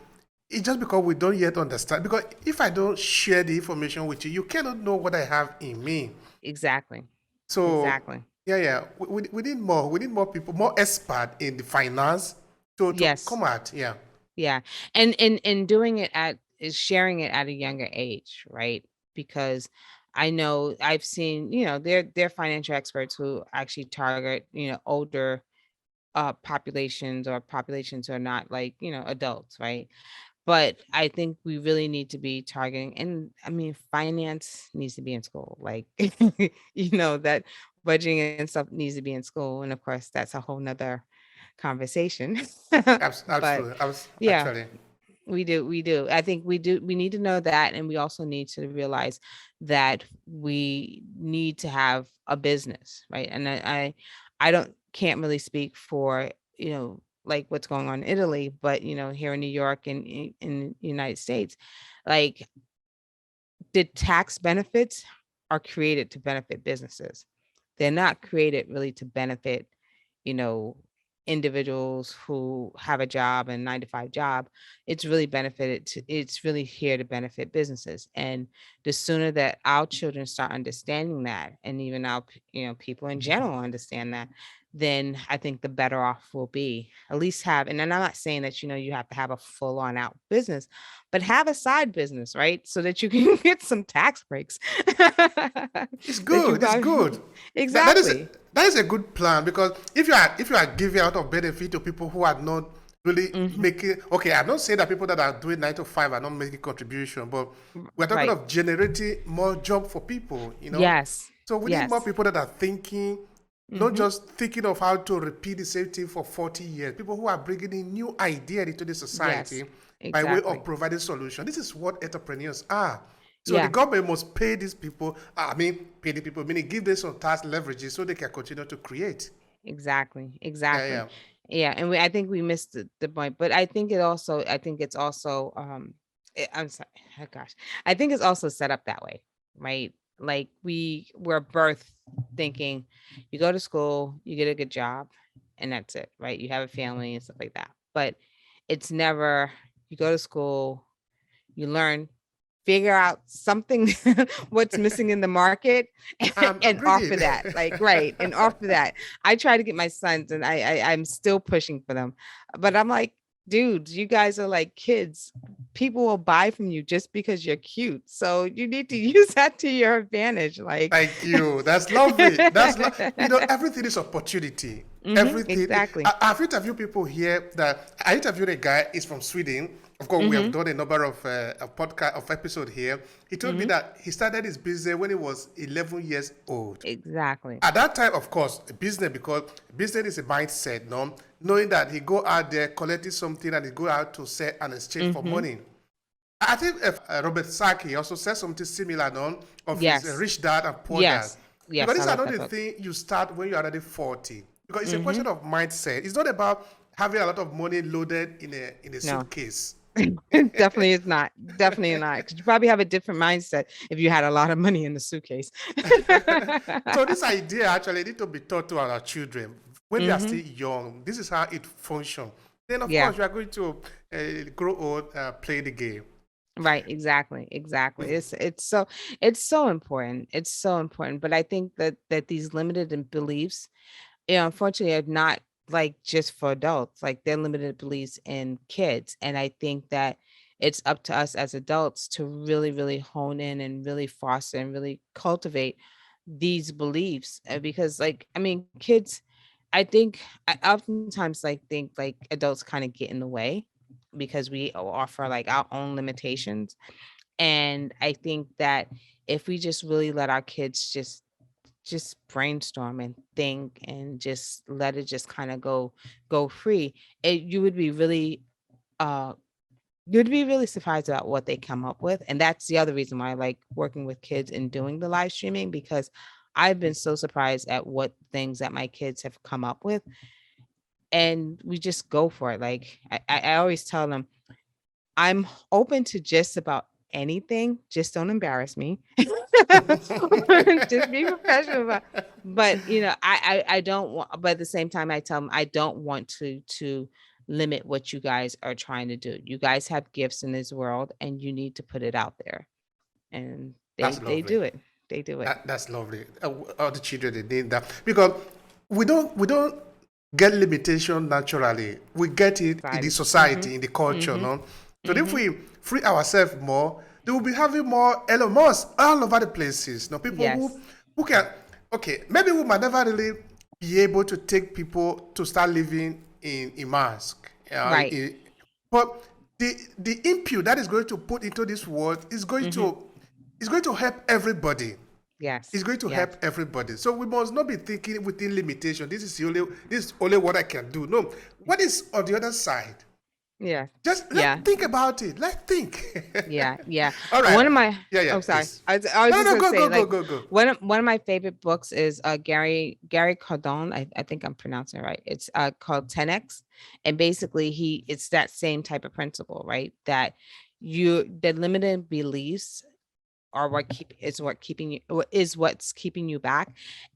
it's just because we don't yet understand. Because if I don't share the information with you, you cannot know what I have in me. Exactly. So Exactly. yeah. We need more. We need more people, more expert in the finance to Yes. come out. Yeah. Yeah. And doing it is sharing it at a younger age, right? Because I know I've seen, they're financial experts who actually target, older populations, or populations who are not, like, adults, right? But I think we really need to be targeting, and I mean, finance needs to be in school. Like, that budgeting and stuff needs to be in school. And of course, that's a whole nother conversation. But Absolutely. I was yeah, actually. we do. I think we need to know that. And we also need to realize that we need to have a business, right? And I don't can't really speak for, like, what's going on in Italy, but, here in New York and in the United States, like, the tax benefits are created to benefit businesses. They're not created really to benefit, you know, individuals who have a job, and 9 to 5 job. It's really here to benefit businesses. And the sooner that our children start understanding that, and even our, people in general understand that, then I think the better off we'll be. At least and then I'm not saying that, you have to have a full on out business, but have a side business, right? So that you can get some tax breaks. It's That you good. It's got good. That is exactly. that is a good plan, because if you are giving out of benefit to people who are not really Mhm. making, okay, I'm not saying that people that are doing 9 to 5 are not making contribution, but we're talking Right. of generating more job for people. Yes. So we need more Yes. people that are thinking, not Mhm. just thinking of how to repeat the same thing for 40 years. People who are bringing in new ideas into the society Yes. by way of Exactly. providing solutions. This is what entrepreneurs are. So the Yeah. government must pay these people, pay the people, meaning give them some tax leverages so they can continue to create. Exactly. Yeah, Exactly. yeah. Yeah. And I think we missed the point, but I think it's also, I'm sorry. Oh gosh. I think it's also set up that way, right? Like, we're birthed thinking you go to school, you get a good job, and that's it, right? You have a family and stuff like that. But it's never, you go to school, you learn, figure out something, what's missing in the market, I'm and bringing. offer that, like, right, and offer that. I try to get my sons, and I'm still pushing for them, but I'm like, dudes, you guys are like kids. People will buy from you just because you're cute. So you need to use that to your advantage. Like, Thank you. That's lovely. Everything is opportunity. Everything. exactly. I've interviewed people here that I interviewed a guy. He's from Sweden. Of course, we have done a number of podcast of episode here. He told me that he started his business when he was 11 years old. Exactly. At that time, of course, business, because business is a mindset, no? Knowing that he go out there collecting something and he go out to sell and exchange for money. I think Robert Saki also said something similar, no? Of his Yes. rich dad and poor Yes. dad. Yes. Because this I is like that another book. thing you start when you're already 40. Because it's a question of mindset. It's not about having a lot of money loaded in a No. suitcase. Definitely is not. Definitely not. Because you probably have a different mindset if you had a lot of money in the suitcase. So this idea actually need to be taught to our children when they are still young. This is how it functions. Then of Yeah. course you are going to grow old, play the game. Right. Exactly. Exactly. It's so important. It's so important. But I think that these limited beliefs, unfortunately, are not like just for adults. Like they're limited beliefs in kids, and I think that it's up to us as adults to really, really hone in and really foster and really cultivate these beliefs. Because, like, I mean, kids, I think I oftentimes like think like adults kind of get in the way because we offer like our own limitations. And I think that if we just really let our kids just brainstorm and think and just let it just kind of go free, you would be really uh you'd be really surprised about what they come up with. And that's the other reason why I like working with kids and doing the live streaming, because I've been so surprised at what things that my kids have come up with. And we just go for it. Like I always tell them, I'm open to just about anything. Just don't embarrass me. Just be professional. But I don't want. But at the same time, I tell them I don't want to limit what you guys are trying to do. You guys have gifts in this world, and you need to put it out there. And they That's they lovely. do it. They do it. That's lovely. All the children they need that because we don't get limitation naturally. We get it in the society, in the culture, no. So if we free ourselves more, they will be having more Elon Musk all over the places. Now people Yes. who can maybe we might never really be able to take people to start living in Mars. Right. But the input that is going to put into this world is going to help everybody. Yes. It's going to Yes. help everybody. So we must not be thinking within limitation. This is only what I can do. No, what is on the other side? Yeah. Just Yeah. think about it. Let's think. Yeah, yeah. All right. One of my Yeah. oh sorry. Please. I was No, just gonna go, say go, like go, go, go. one of my favorite books is Gary Cardone. I think I'm pronouncing it right. It's called 10X. And basically it's that same type of principle, right? That the limited beliefs are what's keeping you back.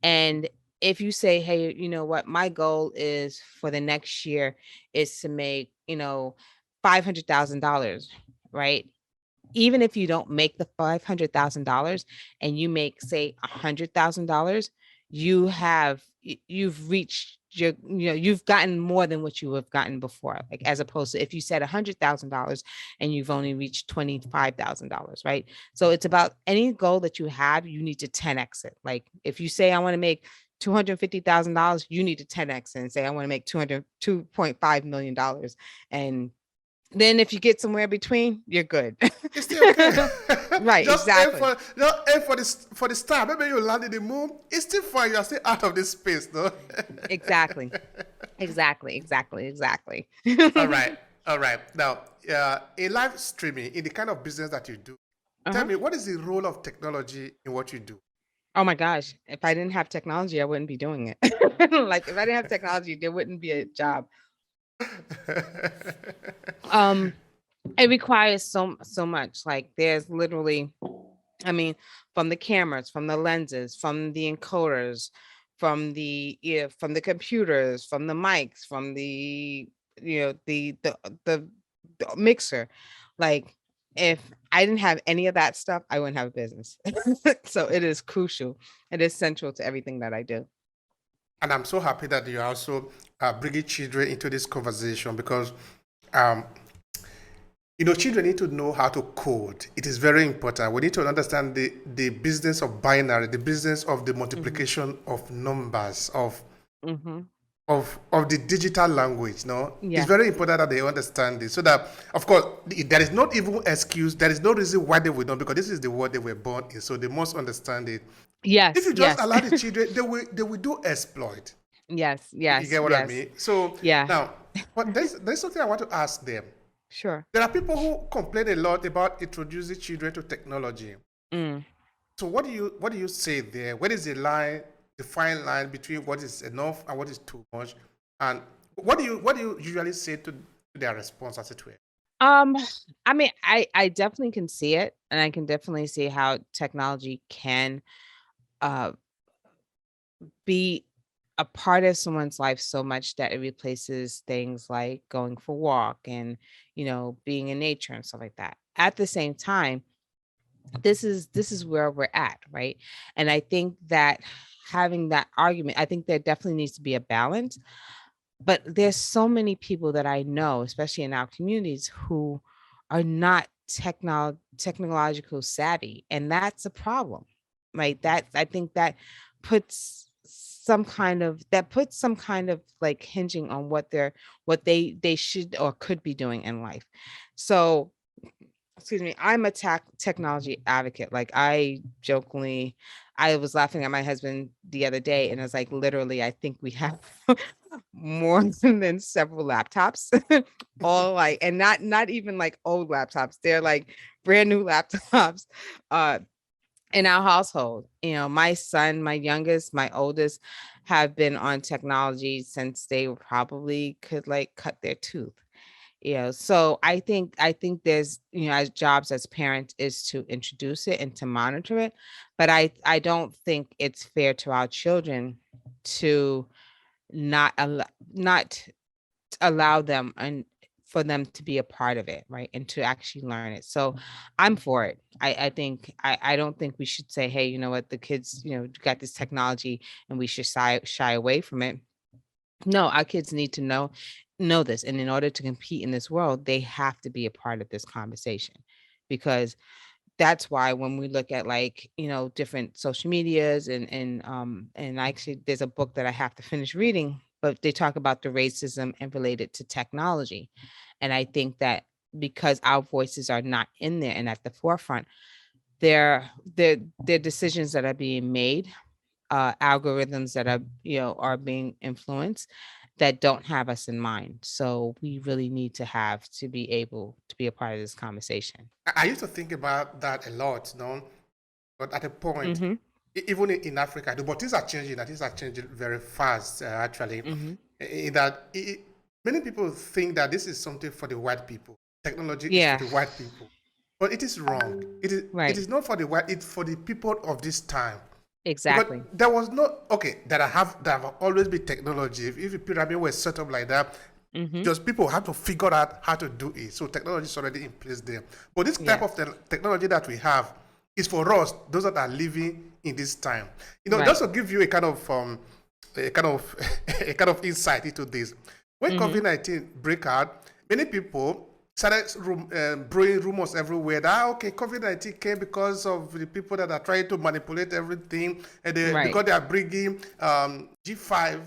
And if you say, hey, you know what, my goal is for the next year is to make, $500,000, right? Even if you don't make the $500,000 and you make, say, $100,000, you've reached you've gotten more than what you have gotten before. Like, as opposed to if you said $100,000 and you've only reached $25,000, right? So it's about any goal that you have, you need to 10x it. Like, if you say I want to make $250,000, you need to 10x it and say I want to make $2.5 million. And then if you get somewhere between, you're good. It's still okay. Right, exactly. Just aim for the star. Maybe you land in the moon. It's still fine. You're still out of this space, no? Exactly. Exactly. All right. All right. Now, in live streaming, in the kind of business that you do, tell Uh-huh. me, what is the role of technology in what you do? Oh my gosh. If I didn't have technology, I wouldn't be doing it. Like, if I didn't have technology, there wouldn't be a job. Um, it requires so much. Like, there's literally, I mean, from the cameras, from the lenses, from the encoders, from the computers, from the mics, from the mixer. Like, if I didn't have any of that stuff, I wouldn't have a business. So it is crucial. It is central to everything that I do. And I'm so happy that you're also bringing children into this conversation because Um, children need to know how to code. It is very important. We need to understand the business of binary, the business of the Mm-hmm. multiplication of numbers, Mm-hmm. of the digital language. No, it's Yeah. very important that they understand this, so that, of course, there is not even excuse. There is no reason why they will not, because this is the world they were born in. So they must understand it. If Yes. you just Yes. allow the children, they will do exploit. Yes. You Yes. get what I Yes. mean? So Yeah. now, but there's something I want to ask them. Sure. There are people who complain a lot about introducing children to technology. Mm. So what do you say there? What is the fine line between what is enough and what is too much? And what do you usually say to their response as it were? Um, I mean, I definitely can see it, and I can definitely see how technology can uh be a part of someone's life so much that it replaces things like going for walk and, being in nature and stuff like that. At the same time, this is where we're at, right? And I think that having that argument, I think there definitely needs to be a balance. But there's so many people that I know, especially in our communities, who are not technological savvy, and that's a problem, right? That I think puts some kind of like hinging on what they should or could be doing in life. So, excuse me, I'm a technology advocate. Like, I was laughing at my husband the other day, and I was like, literally, I think we have more than several laptops, all like, and not even like old laptops. They're like brand new laptops uh in our household. My son, my youngest, my oldest have been on technology since they probably could like cut their tooth. So I think there's, as jobs as parents is to introduce it and to monitor it, but I don't think it's fair to our children to not allow them and for them to be a part of it, right? And to actually learn it. So I'm for it. I don't think we should say, hey, you know what, the kids, got this technology and we should shy away from it. No, our kids need to know this. And in order to compete in this world, they have to be a part of this conversation. Because that's why when we look at, like, different social medias and actually there's a book that I have to finish reading, but they talk about the racism and related to technology. And I think that because our voices are not in there and at the forefront, they're decisions that are being made, algorithms that are being influenced, that don't have us in mind. So we really need to be able to be a part of this conversation. I used to think about that a lot, no? But at a point, Mhm. even in Africa, but things are changing, and things are changing very fast, actually. Mhm. In that, many people think that this is something for the white people. Technology is for Yeah. the white people, but it is wrong. It Right. is not for the white. It's for the people of this time. Because Exactly. there was no, okay, that have always been technology. If the pyramid was set up like that, Mhm. just people have to figure out how to do it. So technology is already in place there. But this type Yeah. of technology that we have is for us, those that are living in this time. Right. Just to give you a kind of a kind of insight into this. When Mhm. COVID-19 break out, many people started brewing rumors everywhere that, okay, COVID-19 came because of the people that are trying to manipulate everything, and Right. because they are bringing G5,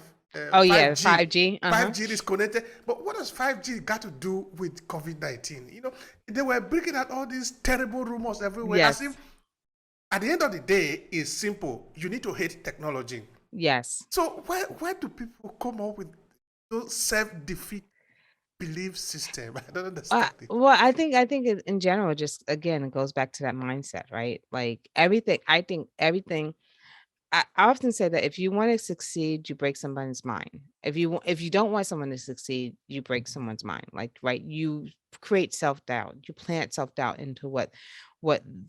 Oh yeah, 5G. 5G. Uh-huh. 5G is connected. But what does 5G got to do with COVID-19? They were bringing out all these terrible rumors everywhere, as if Yes. at the end of the day, it's simple. You need to hate technology. Yes. So where do people come up with those self-defeat belief system? I don't understand it. Well, I think in general, just again, it goes back to that mindset, right? Like everything, I think everything. I often say that if you want to succeed, you break somebody's mind. If you don't want someone to succeed, you break someone's mind. Like, right, you create self doubt. You plant self doubt into what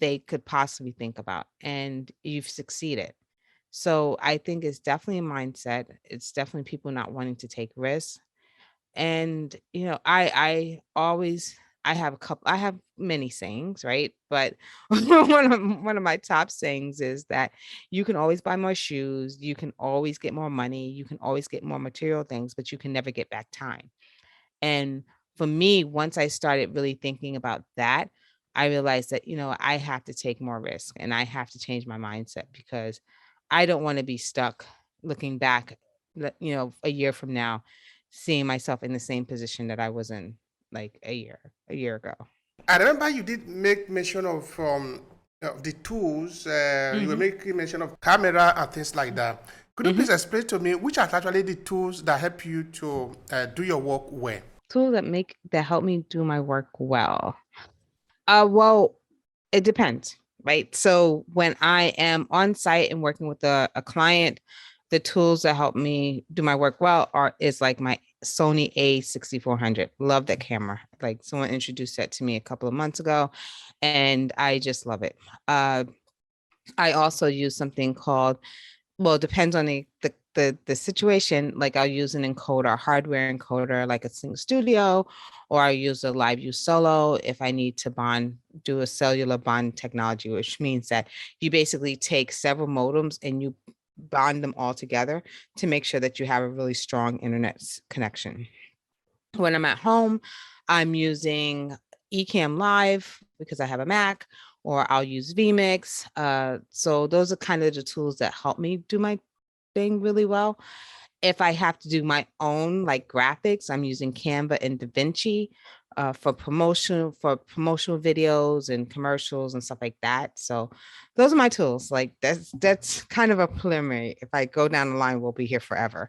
they could possibly think about, and you've succeeded. So I think it's definitely a mindset. It's definitely people not wanting to take risks. And, I have many sayings, right? But one of my top sayings is that you can always buy more shoes, you can always get more money, you can always get more material things, but you can never get back time. And for me, once I started really thinking about that, I realized that, I have to take more risk and I have to change my mindset because I don't want to be stuck looking back, a year from now, seeing myself in the same position that I was in like a year ago. I remember you did make mention of the tools. You were Hmm. making mention of camera and things like that. Could you please Hmm. explain to me which are actually the tools that help you to do your work well? Tools that help me do my work well. Well, it depends, right? So when I am on site and working with a client, the tools that help me do my work well is like my Sony A6400. Love that camera. Like someone introduced that to me a couple of months ago, and I just love it. Uh, I also use something called, well, it depends on the situation. Like I'll use an encoder, hardware encoder, like a Sync Studio, or I use a Live Use Solo if I need to do a cellular bond technology, which means that you basically take several modems and you bond them all together to make sure that you have a really strong internet connection. When I'm at home, I'm using Ecamm Live because I have a Mac, or I'll use vMix. So those are kind of the tools that help me do my thing really well. If I have to do my own like graphics, I'm using Canva and DaVinci for promotional videos and commercials and stuff like that. So those are my tools. Like that's kind of a preliminary. If I go down the line, we'll be here forever.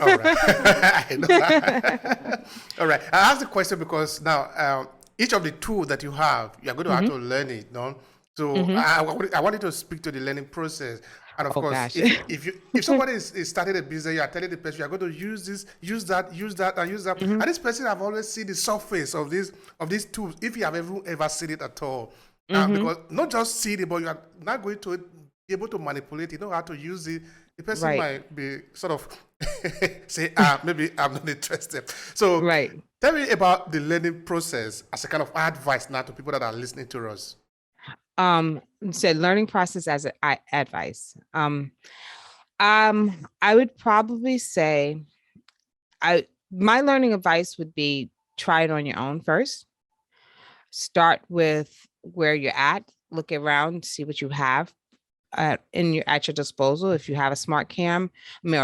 All right. I know. All right. I asked the question because now each of the tools that you have, you are going to have Hmm. to learn it, no? So Hmm. I wanted to speak to the learning process. And of Oh course, gosh. if somebody is starting a business, you are telling the person you are going to use this, use that, and use that. Hmm. And this person have always seen the surface of these tools, if you have ever seen it at all. Hmm. Because not just see it, but you are not going to be able to manipulate it, know how to use it. The person Right. might be sort of say, maybe I'm not interested. So Right. tell me about the learning process as a kind of advice now to people that are listening to us. Said learning process as advice. I would probably say my learning advice would be try it on your own first. Start with where you're at, look around, see what you have at your disposal. If you have a smart or a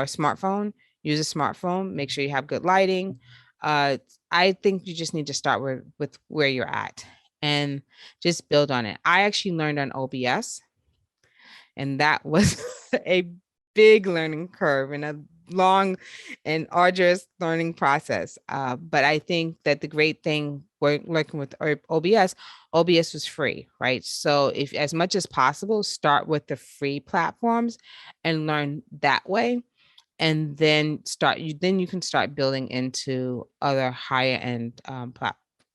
smartphone, use a smartphone. Make sure you have good lighting. I think you just need to start with where you're at and just build on it. I actually learned on OBS, and that was a big learning curve and a long and arduous learning process. But I think that the great thing working with OBS was free, right? So if as much as possible, start with the free platforms and learn that way. And then you can start building into other higher end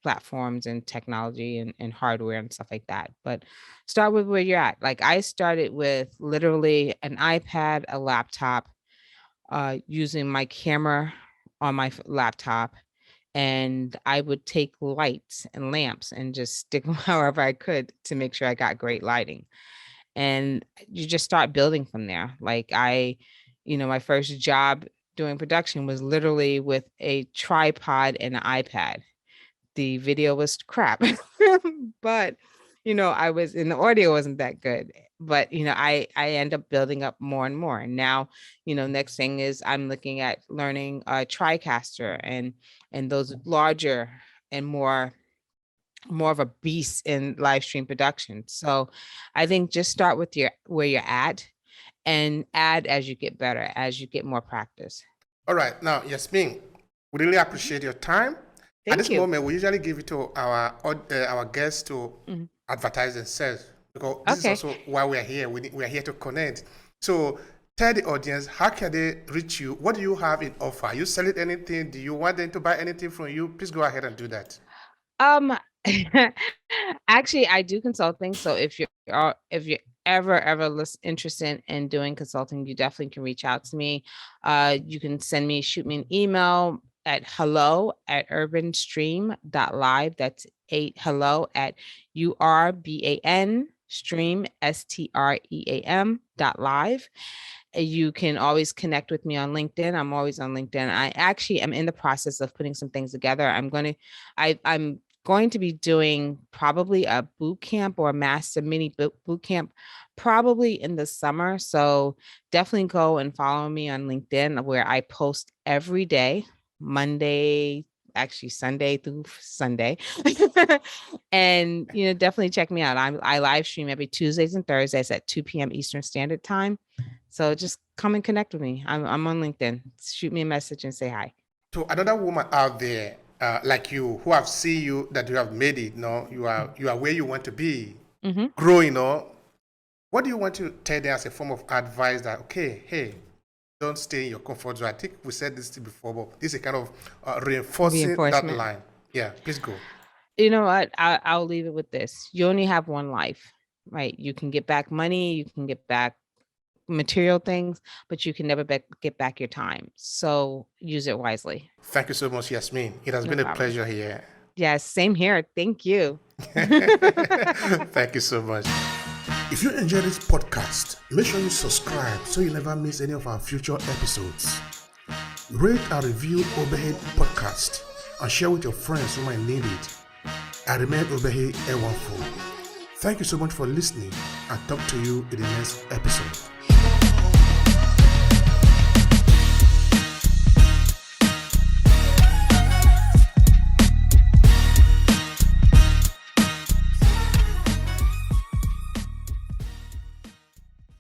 platforms and technology and hardware and stuff like that. But start with where you're at. Like I started with literally an iPad, a laptop, using my camera on my laptop. And I would take lights and lamps and just stick them however I could to make sure I got great lighting. And you just start building from there. My first job doing production was literally with a tripod and an iPad. The video was crap, but I was and the audio wasn't that good. But I end up building up more and more. And now, next thing is I'm looking at learning TriCaster and those larger and more of a beast in live stream production. So I think just start with your where you're at and add as you get better, as you get more practice. All right. Now, Yasmin, we really Mhm. appreciate your time. At Thank this you. moment, we usually give it to our guests to Mhm. advertise themselves because this is Okay. also why we are here. We are here to connect. So tell the audience how can they reach you? What do you have in offer? Are you selling anything? Do you want them to buy anything from you? Please go ahead and do that. Um, actually, I do consulting. So if you're ever interested in doing consulting, you definitely can reach out to me. You can shoot me an email at hello@urbanstream.live. That's hello at URBAN stream STREAM.live. You can always connect with me on LinkedIn. I'm always on LinkedIn. I actually am in the process of putting some things together. I'm going to be doing probably a boot camp or a master mini boot camp probably in the summer. So definitely go and follow me on LinkedIn where I post every day, Monday, actually Sunday through Sunday. And definitely check me out. I live stream every Tuesdays and Thursdays at 2 p.m. Eastern Standard Time. So just come and connect with me. I'm on LinkedIn. Shoot me a message and say hi. To another woman out there, like you, who have seen you that you have made it, you are where you want to be, growing, what do you want to tell them as a form of advice that, okay, hey, don't stay in your comfort zone? I think we said this before, but this is kind of reinforcing that line. Yeah, please go. You know what? I'll leave it with this. You only have one life, right? You can get back money, you can get back material things, but you can never get back your time. So use it wisely. Thank you so much, Yasmeen. It has been a pleasure here. Yes, same here. Thank you. Thank you so much. If you enjoyed this podcast, make sure you subscribe so you never miss any of our future episodes. Rate and review Obehi Podcast and share with your friends who might need it. I remain Obehi N. Thank you so much for listening and talk to you in the next episode.